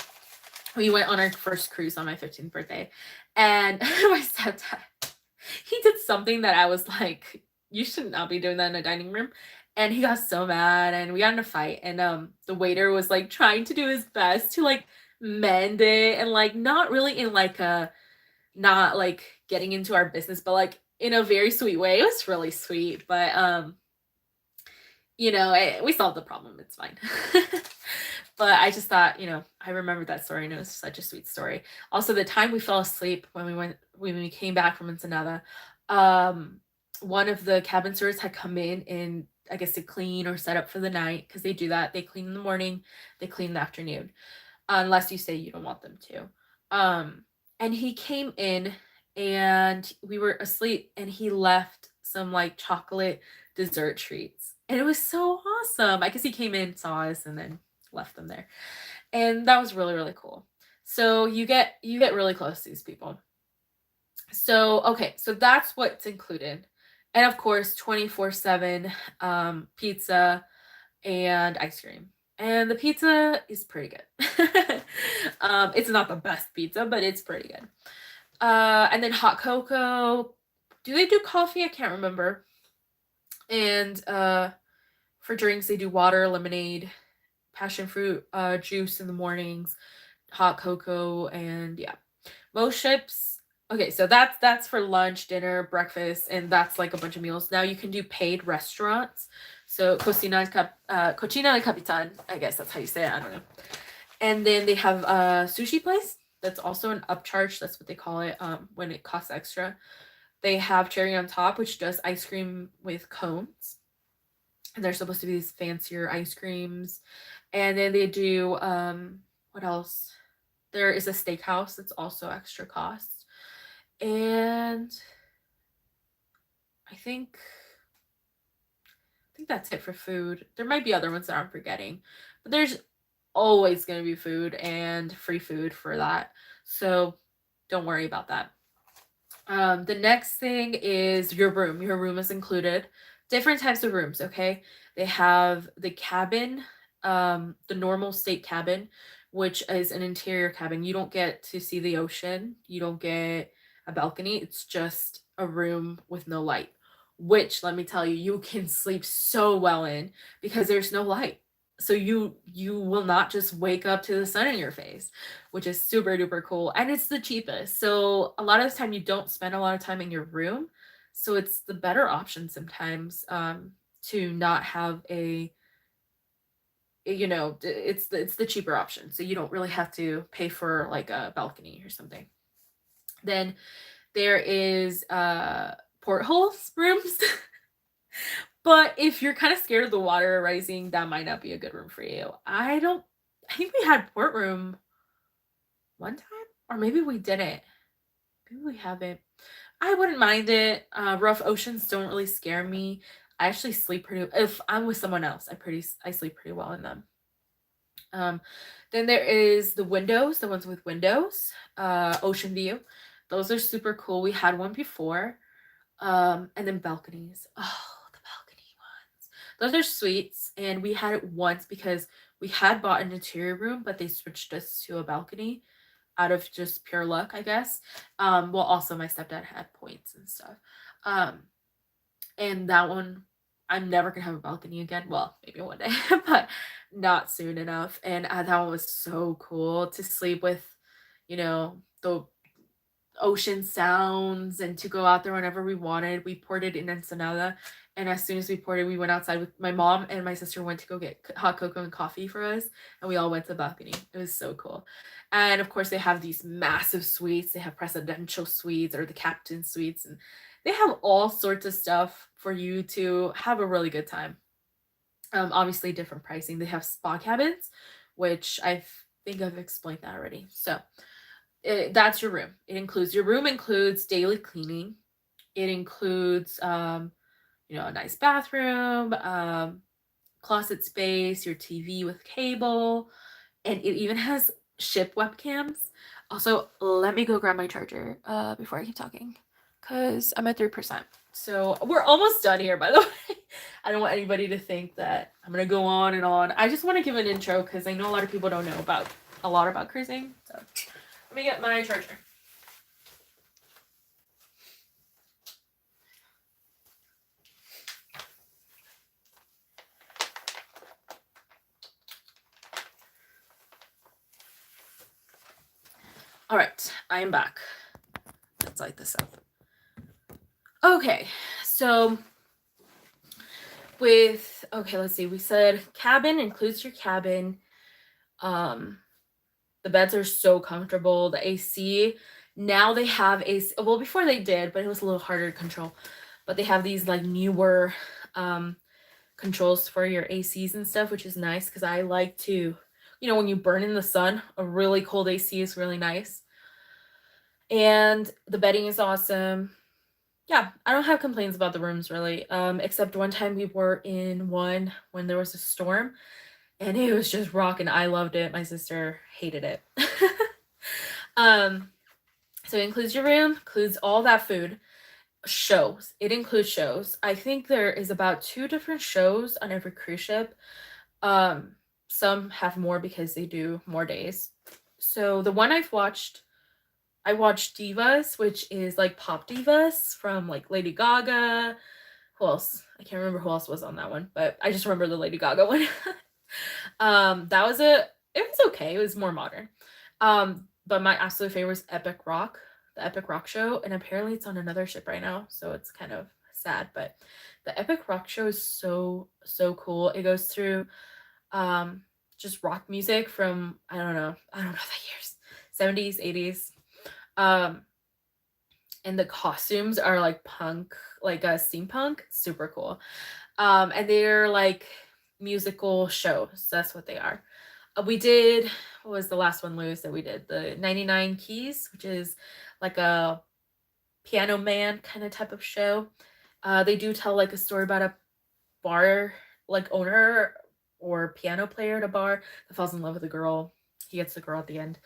We went on our first cruise on my 15th birthday, and my stepdad, he did something that I was like, you should not be doing that in a dining room. And he got so mad and we got in a fight. And the waiter was like trying to do his best to like mend it and like not really in like not like getting into our business, but like in a very sweet way. It was really sweet. But we solved the problem. It's fine. But I just thought, I remembered that story and it was such a sweet story. Also, the time we fell asleep when we came back from Ensenada, one of the cabin stewards had come in and I guess to clean or set up for the night because they do that. They clean in the morning, they clean in the afternoon, unless you say you don't want them to. And he came in and we were asleep and he left some like chocolate dessert treats. And it was so awesome. I guess he came in, saw us, and then left them there. And that was really, really cool. So you get really close to these people. So, okay, so that's what's included. And of course, 24/7 pizza and ice cream. And the pizza is pretty good. It's not the best pizza, but it's pretty good. And then hot cocoa. Do they do coffee? I can't remember. And for drinks, they do water, lemonade, passion fruit juice in the mornings, hot cocoa, and yeah. Most ships. Okay, so that's for lunch, dinner, breakfast, and that's like a bunch of meals. Now you can do paid restaurants. So Cocina de Capitan, I guess that's how you say it. I don't know. And then they have a sushi place. That's also an upcharge. That's what they call it when it costs extra. They have cherry on top, which does ice cream with cones. And they're supposed to be these fancier ice creams. And then they do, what else? There is a steakhouse that's also extra cost. And I think that's it for food. There might be other ones that I'm forgetting. But there's always going to be food and free food for that. So don't worry about that. The next thing is your room. Your room is included. Different types of rooms, okay? They have the cabin, the normal state cabin, which is an interior cabin. You don't get to see the ocean. You don't get a balcony. It's just a room with no light, which, let me tell you, you can sleep so well in because there's no light. So you will not just wake up to the sun in your face, which is super duper cool. And it's the cheapest. So a lot of the time you don't spend a lot of time in your room. So it's the better option sometimes, to not have it's the cheaper option. So you don't really have to pay for like a balcony or something. Then there is porthole rooms. But if you're kind of scared of the water rising, that might not be a good room for you. I think we had port room one time, or maybe we didn't. Maybe we haven't. I wouldn't mind it. Rough oceans don't really scare me. I actually sleep pretty. If I'm with someone else, I sleep pretty well in them. Um, then there is the windows, the ones with windows, ocean view. Those are super cool. We had one before. And then balconies. Oh, the balcony ones. Those are suites, and we had it once because we had bought an interior room, but they switched us to a balcony out of just pure luck, I guess. Well, also my stepdad had points and stuff. Um, and that one, I'm never gonna have a balcony again. Well, maybe one day, but not soon enough. And that one was so cool to sleep with, the ocean sounds and to go out there whenever we wanted. We ported in Ensenada, and as soon as we ported, we went outside with my mom and my sister went to go get hot cocoa and coffee for us, and we all went to the balcony. It was so cool. And of course, they have these massive suites. They have presidential suites or the captain suites, and they have all sorts of stuff for you to have a really good time. Obviously, different pricing. They have spa cabins, which I think I've explained that already. So that's your room. Your room includes daily cleaning. It includes a nice bathroom, closet space, your TV with cable, and it even has ship webcams. Also, let me go grab my charger before I keep talking, because I'm at 3%. So we're almost done here, by the way. I don't want anybody to think that I'm gonna go on and on. I just want to give an intro because I know a lot of people don't know a lot about cruising. So let me get my charger. All right, I am back. Let's light this up. Okay, so let's see. We said cabin includes your cabin. The beds are so comfortable. The AC, now they have AC. Well, before they did, but it was a little harder to control. But they have these like newer controls for your ACs and stuff, which is nice because I like to, when you burn in the sun, a really cold AC is really nice. And the bedding is awesome. Yeah, I don't have complaints about the rooms really, except one time we were in one when there was a storm, and it was just rocking. I loved it. My sister hated it. So it includes your room, includes all that food. Shows. It includes shows. I think there is about 2 different shows on every cruise ship. Some have more because they do more days. So the one I watched Divas, which is like pop divas from like Lady Gaga. Who else? I can't remember who else was on that one, but I just remember the Lady Gaga one. It was okay. It was more modern. But my absolute favorite was Epic Rock, the Epic Rock show, and apparently it's on another ship right now, so it's kind of sad, but the Epic Rock show is so cool. It goes through just rock music from I don't know the years, 70s, 80s. And the costumes are like punk, like a steampunk, super cool. And they're like musical shows. That's what they are. We did, what was the last one, Lewis, that we did? The 99 Keys, which is like a piano man kind of type of show. They do tell like a story about a bar like owner or piano player at a bar that falls in love with a girl. He gets the girl at the end.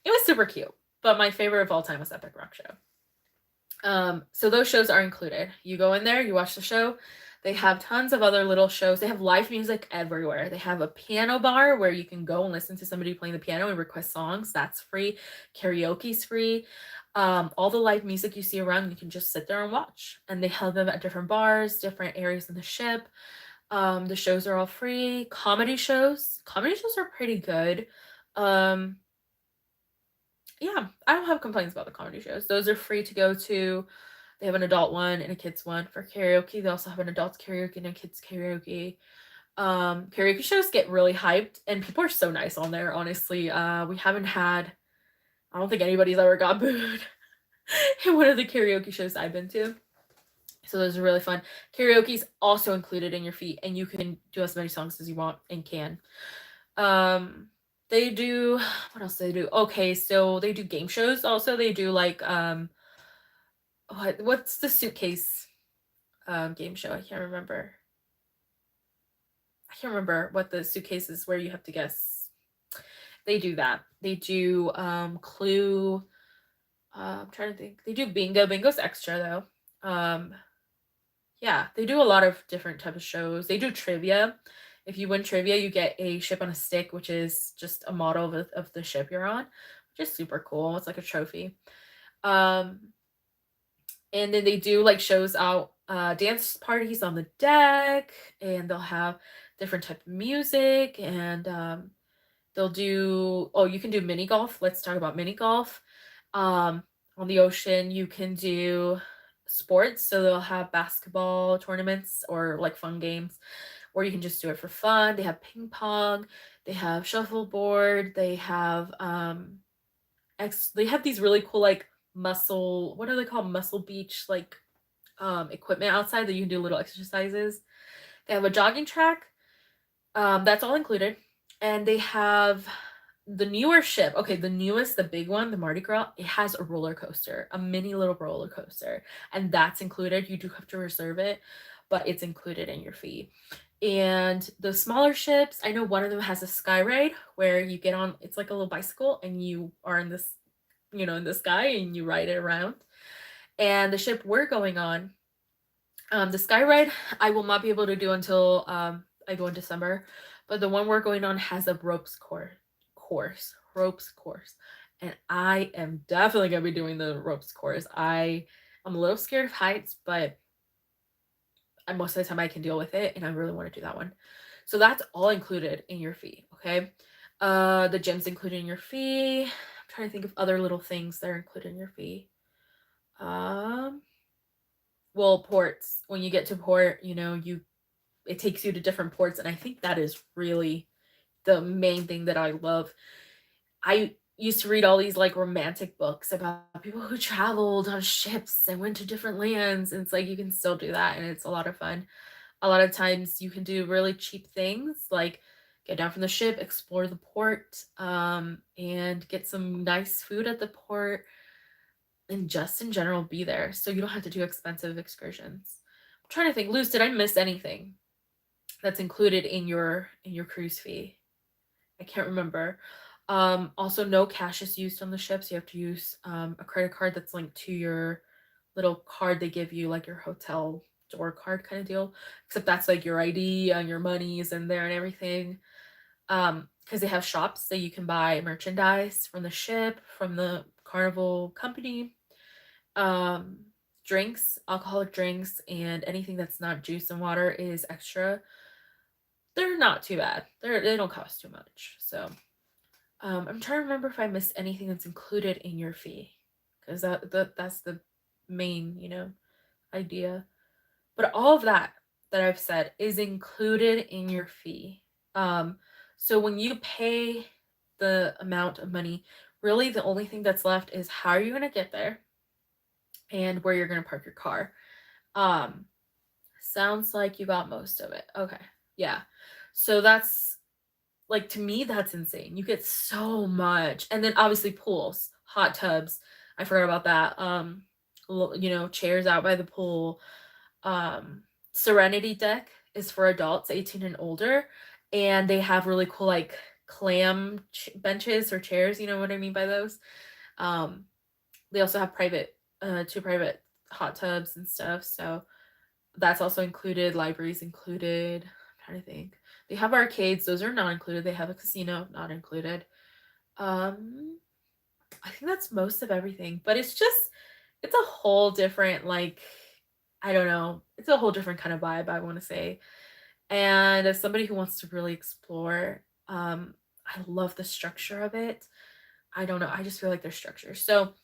It was super cute, but my favorite of all time was Epic Rock Show. So those shows are included. You go in there, you watch the show. They have tons of other little shows. They have live music everywhere. They have a piano bar where you can go and listen to somebody playing the piano and request songs. That's free. Karaoke's free. All the live music you see around, you can just sit there and watch. And they have them at different bars, different areas in the ship. The shows are all free. Comedy shows are pretty good. Yeah, I don't have complaints about the comedy shows. Those are free to go to. They have an adult one and a kids one. For karaoke, they also have an adult karaoke and a kids karaoke. Karaoke shows get really hyped, and people are so nice on there, honestly. We haven't had, I don't think anybody's ever got booed in one of the karaoke shows I've been to. So those are really fun. Karaoke is also included in your fee, and you can do as many songs as you want and can. They do, what else do they do? Okay, so they do game shows also. They do like what's the suitcase game show? I can't remember. I can't remember what the suitcase is where you have to guess. They do that. They do Clue. I'm trying to think. They do bingo. Bingo's extra though. Yeah, they do a lot of different type of shows. They do trivia. If you win trivia, you get a ship on a stick, which is just a model of the ship you're on, which is super cool. It's like a trophy. And then they do like shows out, dance parties on the deck, and they'll have different type of music, and they'll do, oh, you can do mini golf. Let's talk about mini golf. On the ocean, you can do sports. So they'll have basketball tournaments or like fun games, or you can just do it for fun. They have ping pong, they have shuffleboard, they have they have these really cool like muscle, what are they called? Muscle beach like equipment outside that you can do little exercises. They have a jogging track. That's all included. And they have the newer ship. Okay, the newest, the big one, the Mardi Gras, it has a roller coaster, a mini little roller coaster, and that's included. You do have to reserve it, but it's included in your fee. And the smaller ships, I know one of them has a sky ride where you get on, it's like a little bicycle and you are in this, in the sky and you ride it around. And the ship we're going on, the sky ride, I will not be able to do until I go in December, but the one we're going on has a ropes course, and I am definitely gonna be doing the ropes course. I'm a little scared of heights, but most of the time I can deal with it, and I really want to do that one. So that's all included in your fee. Okay, the gym's included in your fee. I'm trying to think of other little things that are included in your fee. Well, ports. When you get to port, it takes you to different ports, and I think that is really the main thing that I love. I used to read all these like romantic books about people who traveled on ships and went to different lands, and it's like you can still do that, and it's a lot of fun. A lot of times you can do really cheap things like get down from the ship, explore the port, and get some nice food at the port, and just in general be there, so you don't have to do expensive excursions. I'm trying to think, Luce, did I miss anything that's included in your cruise fee? I can't remember. Also, no cash is used on the ships. You have to use a credit card that's linked to your little card they give you, like your hotel door card kind of deal. Except that's like your ID and your money is in there and everything. Because they have shops that you can buy merchandise from the ship, from the Carnival company. Drinks, alcoholic drinks, and anything that's not juice and water is extra. They're not too bad. They don't cost too much. So I'm trying to remember if I missed anything that's included in your fee, because that's the main idea. But all of that I've said is included in your fee. So when you pay the amount of money, really the only thing that's left is how are you going to get there and where you're going to park your car. Sounds like you got most of it. Okay. Yeah. So that's, like, to me, that's insane. You get so much. And then obviously pools, hot tubs. I forgot about that. Chairs out by the pool. Serenity deck is for adults 18 and older. And they have really cool, like, clam benches or chairs. You know what I mean by those? They also have two private hot tubs and stuff. So that's also included. Libraries included. I'm trying to think. They have arcades. Those are not included. They have a casino, not included. I think that's most of everything. But it's a whole different, like, I don't know. It's a whole different kind of vibe, I want to say. And as somebody who wants to really explore, I love the structure of it. I don't know. I just feel like there's structure. So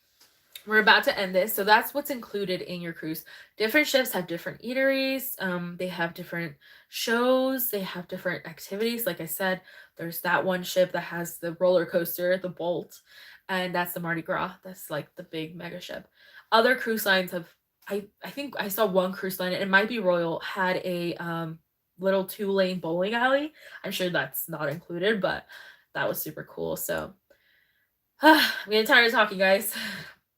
we're about to end this. So that's what's included in your cruise. Different ships have different eateries. They have different shows. They have different activities. Like I said, there's that one ship that has the roller coaster, the Bolt, and that's the Mardi Gras. That's like the big mega ship. Other cruise lines have, I think I saw one cruise line, it might be Royal, had a little 2-lane bowling alley. I'm sure that's not included, but that was super cool. So I'm getting tired of talking, guys.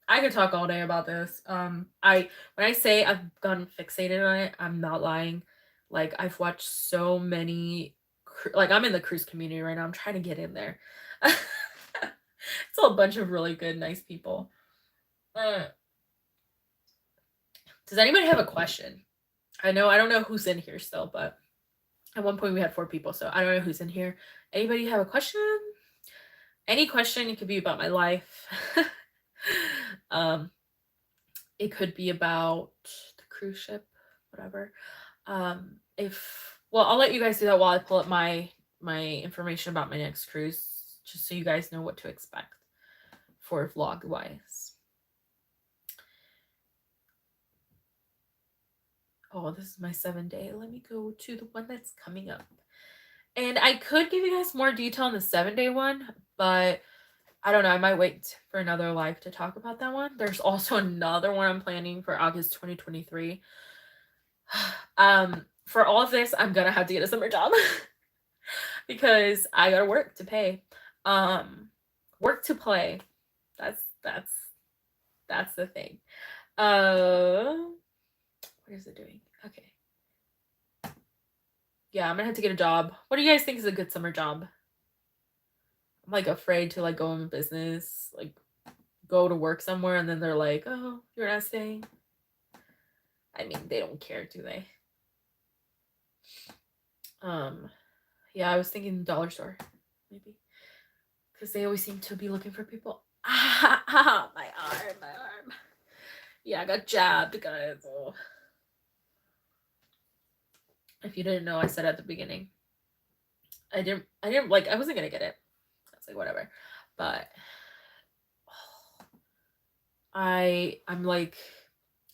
I could talk all day about this. When I say I've gotten fixated on it, I'm not lying. Like, I've watched so many, like, I'm in the cruise community right now. I'm trying to get in there. It's a bunch of really good, nice people. Does anybody have a question? I don't know who's in here still, but at one point we had 4 people, so I don't know who's in here. Anybody have a question? Any question? It could be about my life. It could be about the cruise ship, whatever. I'll let you guys do that while I pull up my information about my next cruise, just so you guys know what to expect for vlog wise. Oh, this is my 7-day. Let me go to the one that's coming up. And I could give you guys more detail on the 7-day one, but I don't know. I might wait for another live to talk about that one. There's also another one I'm planning for August 2023. For all of this, I'm gonna have to get a summer job because I gotta work to pay. Work to play. That's the thing. What is it doing? Okay. Yeah, I'm gonna have to get a job. What do you guys think is a good summer job? I'm like afraid to like go in business, like go to work somewhere and then they're like, oh, you're not staying. I mean, they don't care, do they? Yeah, I was thinking dollar store, maybe. Because they always seem to be looking for people. Ah, my arm. Yeah, I got jabbed, guys. Oh. If you didn't know, I said at the beginning. I didn't like, I wasn't gonna get it. I was like, whatever. But I'm like,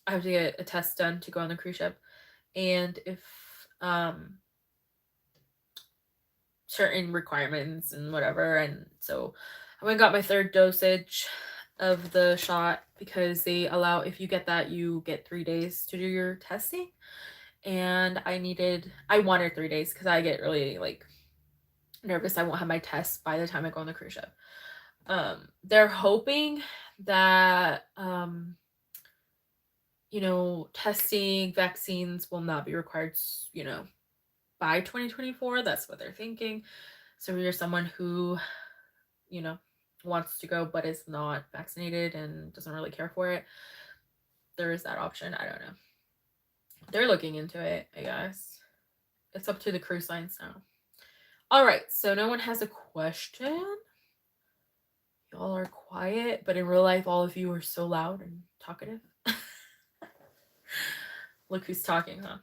I have to get a test done to go on the cruise ship. And if certain requirements and whatever, and so I went and got my 3rd dosage of the shot because they allow, if you get that, you get 3 days to do your testing. And I wanted 3 days because I get really like nervous I won't have my test by the time I go on the cruise ship. They're hoping that testing, vaccines will not be required, by 2024. That's what they're thinking. So if you're someone who, wants to go but is not vaccinated and doesn't really care for it, there is that option. I don't know. They're looking into it, I guess. It's up to the cruise lines now. All right, so no one has a question. Y'all are quiet, but in real life, all of you are so loud and talkative. Look who's talking, huh?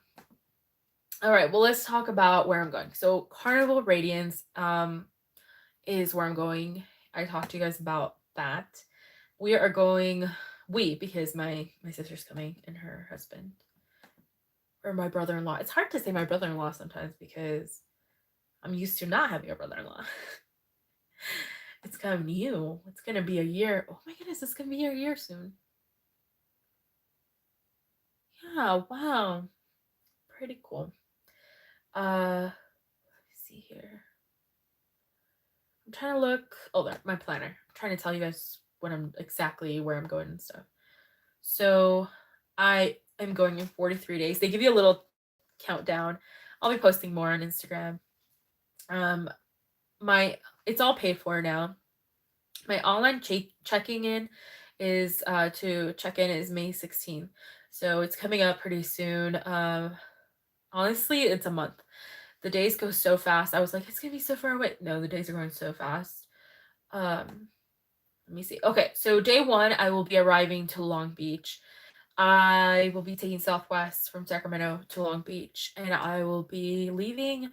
All right, well, let's talk about where I'm going. So Carnival Radiance is where I'm going. I talked to you guys about that. We are going, because my sister's coming and her husband. Or my brother-in-law. It's hard to say my brother-in-law sometimes because I'm used to not having a brother-in-law. It's kind of new. It's going to be a year. Oh my goodness, it's going to be a year soon. Yeah, wow. Pretty cool. Let me see here. I'm trying to look. Oh, there, my planner. I'm trying to tell you guys where I'm going and stuff. So I am going in 43 days. They give you a little countdown. I'll be posting more on Instagram. It's all paid for now. My online checking in is to check in is May 16th. So it's coming up pretty soon. Honestly, it's a month. The days go so fast. I was like, it's gonna be so far away. No, the days are going so fast. Let me see. Okay, so day 1, I will be arriving to Long Beach. I will be taking Southwest from Sacramento to Long Beach, and I will be leaving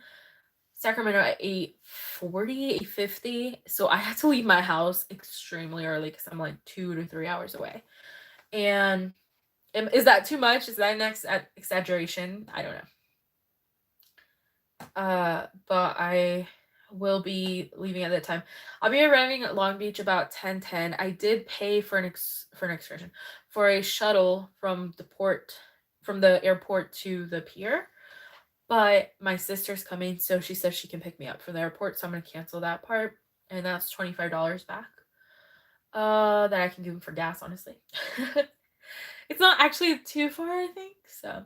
Sacramento at 8:40, 8:50. So I had to leave my house extremely early because I'm like 2 to 3 hours away. And is that too much? Is that an exaggeration? I don't know. But I will be leaving at that time. I'll be arriving at Long Beach about 10:10. I did pay for an excursion, for a shuttle from the airport to the pier. But my sister's coming, so she says she can pick me up from the airport, so I'm gonna cancel that part, and that's $25 back. That I can give for gas, honestly. It's not actually too far, I think. So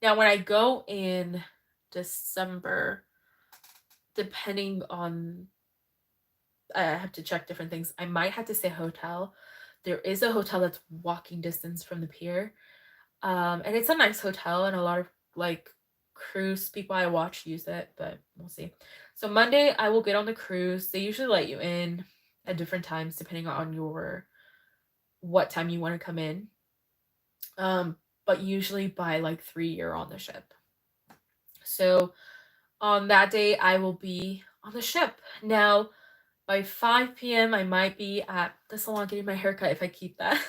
now when I go in December, depending on, I have to check different things. I might have to stay hotel. There is a hotel that's walking distance from the pier. And it's a nice hotel, and a lot of like cruise people I watch use it, but we'll see. So Monday I will get on the cruise. They usually let you in at different times depending on what time you want to come in. But usually by like 3 you're on the ship. So on that day I will be on the ship. Now by 5 p.m. I might be at the salon getting my haircut if I keep that.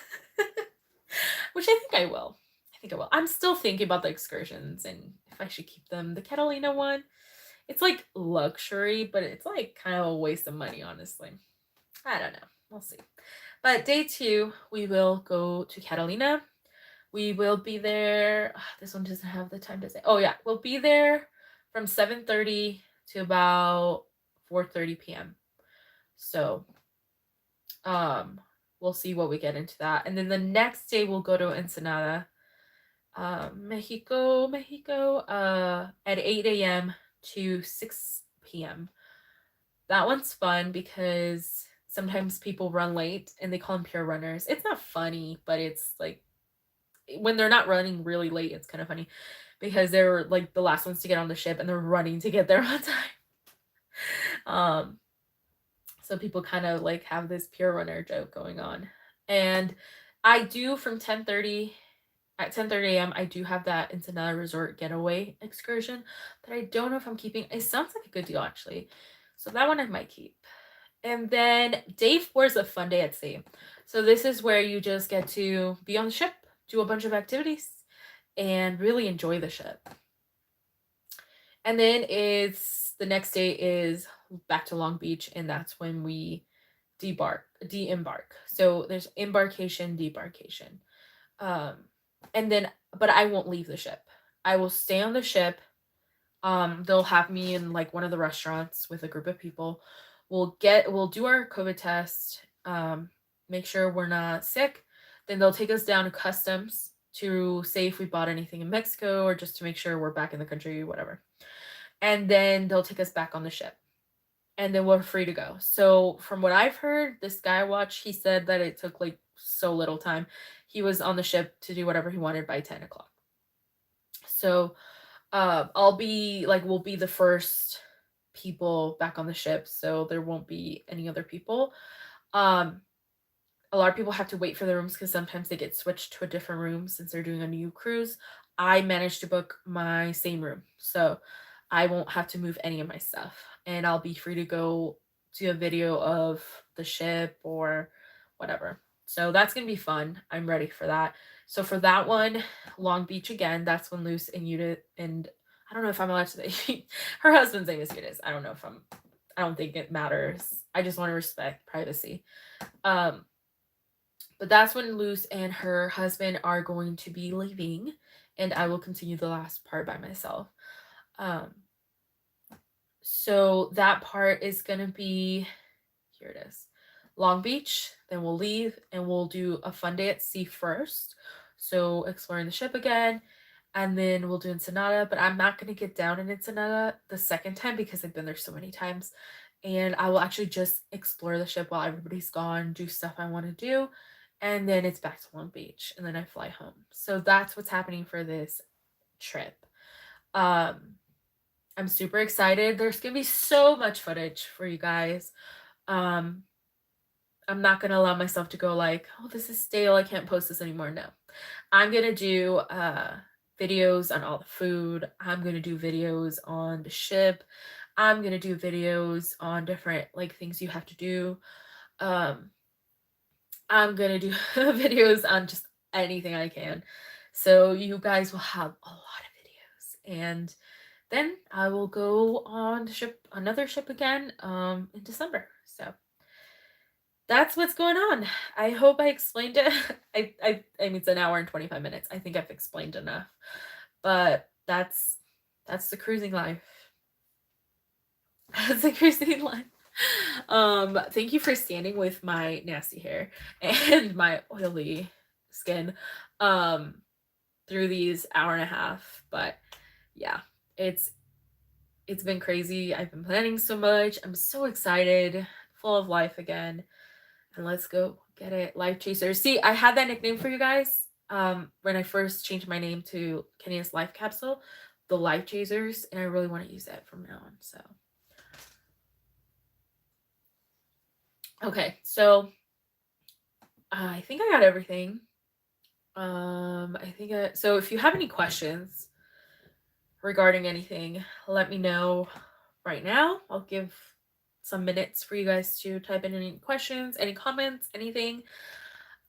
Which I think I will. I'm still thinking about the excursions and if I should keep them. The Catalina one, it's like luxury, but it's like kind of a waste of money, honestly. I don't know. We'll see. But day 2, we will go to Catalina. We will be there. This one doesn't have the time to say. Oh yeah, we'll be there from 7:30 to about 4:30 p.m. So, we'll see what we get into that. And then the next day we'll go to Ensenada, Mexico, at 8 a.m. to 6 p.m. That one's fun because sometimes people run late and they call them pure runners. It's not funny, but it's like when they're not running really late, it's kind of funny because they're like the last ones to get on the ship and they're running to get there on time. So people kind of like have this pure runner joke going on. And I do from 10:30 at 10:30 a.m. I do have that Ensenada Resort getaway excursion that I don't know if I'm keeping. It sounds like a good deal actually. So that one I might keep. And then day 4 is a fun day at sea. So this is where you just get to be on the ship, do a bunch of activities, and really enjoy the ship. And then the next day is back to Long Beach, and that's when we de-embark. So there's embarkation, debarkation. And then, but I won't leave the ship. I will stay on the ship. They'll have me in like one of the restaurants with a group of people. We'll do our COVID test, make sure we're not sick. Then they'll take us down to customs to say if we bought anything in Mexico or just to make sure we're back in the country, whatever. And then they'll take us back on the ship. And then we're free to go. So from what I've heard, this guy I watched, he said that it took like so little time. He was on the ship to do whatever he wanted by 10 o'clock. So we'll be the first people back on the ship, so there won't be any other people. A lot of people have to wait for the rooms because sometimes they get switched to a different room since they're doing a new cruise. I managed to book my same room, so I won't have to move any of my stuff, and I'll be free to go do a video of the ship or whatever. So that's gonna be fun. I'm ready for that. So for that one, Long Beach again, that's when Luce and Yuta, and I don't know if I'm allowed to say her husband's name is Yuta. I don't think it matters. I just want to respect privacy. But that's when Luce and her husband are going to be leaving, and I will continue the last part by myself. So that part is gonna be, here it is, Long Beach. Then we'll leave and we'll do a fun day at sea first. So exploring the ship again, and then we'll do Ensenada. But I'm not gonna get down in Ensenada the second time because I've been there so many times. And I will actually just explore the ship while everybody's gone, do stuff I want to do, and then it's back to Long Beach, and then I fly home. So that's what's happening for this trip. I'm super excited. There's gonna be so much footage for you guys. I'm not gonna allow myself to go like, oh, this is stale, I can't post this anymore. No, I'm gonna do videos on all the food. I'm gonna do videos on the ship. I'm gonna do videos on different like things you have to do. Um, I'm gonna do videos on just anything I can. So you guys will have a lot of videos. And then I will go on another ship again in December. So that's what's going on. I hope I explained it. I mean it's an hour and 25 minutes. I think I've explained enough. But that's the cruising life. That's the cruising life. Thank you for standing with my nasty hair and my oily skin through these hour and a half. But yeah, it's been crazy. I've been planning so much. I'm so excited, full of life again. And let's go get it. Life Chasers. See, I had that nickname for you guys when I first changed my name to Kenya's Life Capsule, the Life Chasers, and I really want to use that from now on. So okay, so I think I got everything. I think so if you have any questions regarding anything, let me know right now. I'll give some minutes for you guys to type in any questions, any comments, anything.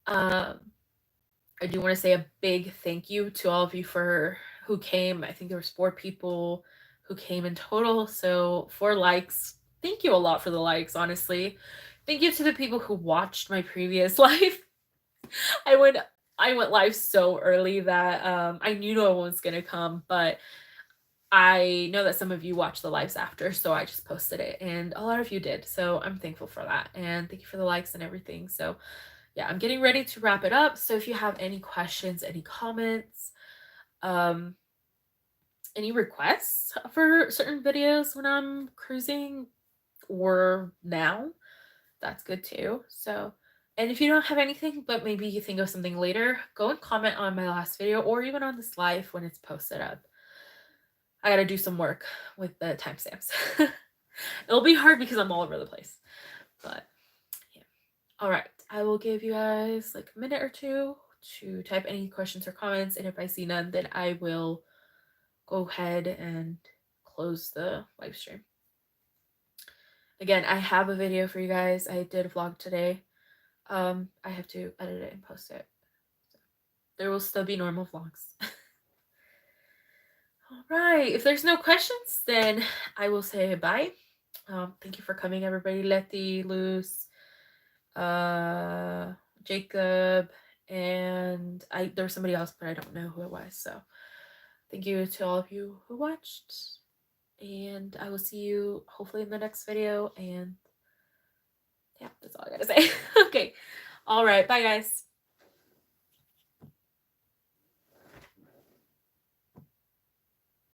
I do want to say a big thank you to all of you for who came. I think there was 4 people who came in total. So 4 likes. Thank you a lot for the likes, honestly. Thank you to the people who watched my previous live. I went live so early that I knew no one was gonna come, but I know that some of you watched the lives after, so I just posted it, and a lot of you did. So I'm thankful for that, and thank you for the likes and everything. So yeah, I'm getting ready to wrap it up. So if you have any questions, any comments, any requests for certain videos when I'm cruising or now, that's good too. So, and if you don't have anything, but maybe you think of something later, go and comment on my last video or even on this live when it's posted up. I gotta do some work with the timestamps. It'll be hard because I'm all over the place, but yeah. All right, I will give you guys like a minute or two to type any questions or comments, and if I see none, then I will go ahead and close the live stream. Again, I have a video for you guys. I did a vlog today. I have to edit it and post it. So there will still be normal vlogs. All right. If there's no questions, then I will say bye. Thank you for coming, everybody. Letty, Luz, Jacob, and there was somebody else, but I don't know who it was. So thank you to all of you who watched. And I will see you hopefully in the next video. And yeah, that's all I gotta say. Okay. All right. Bye, guys.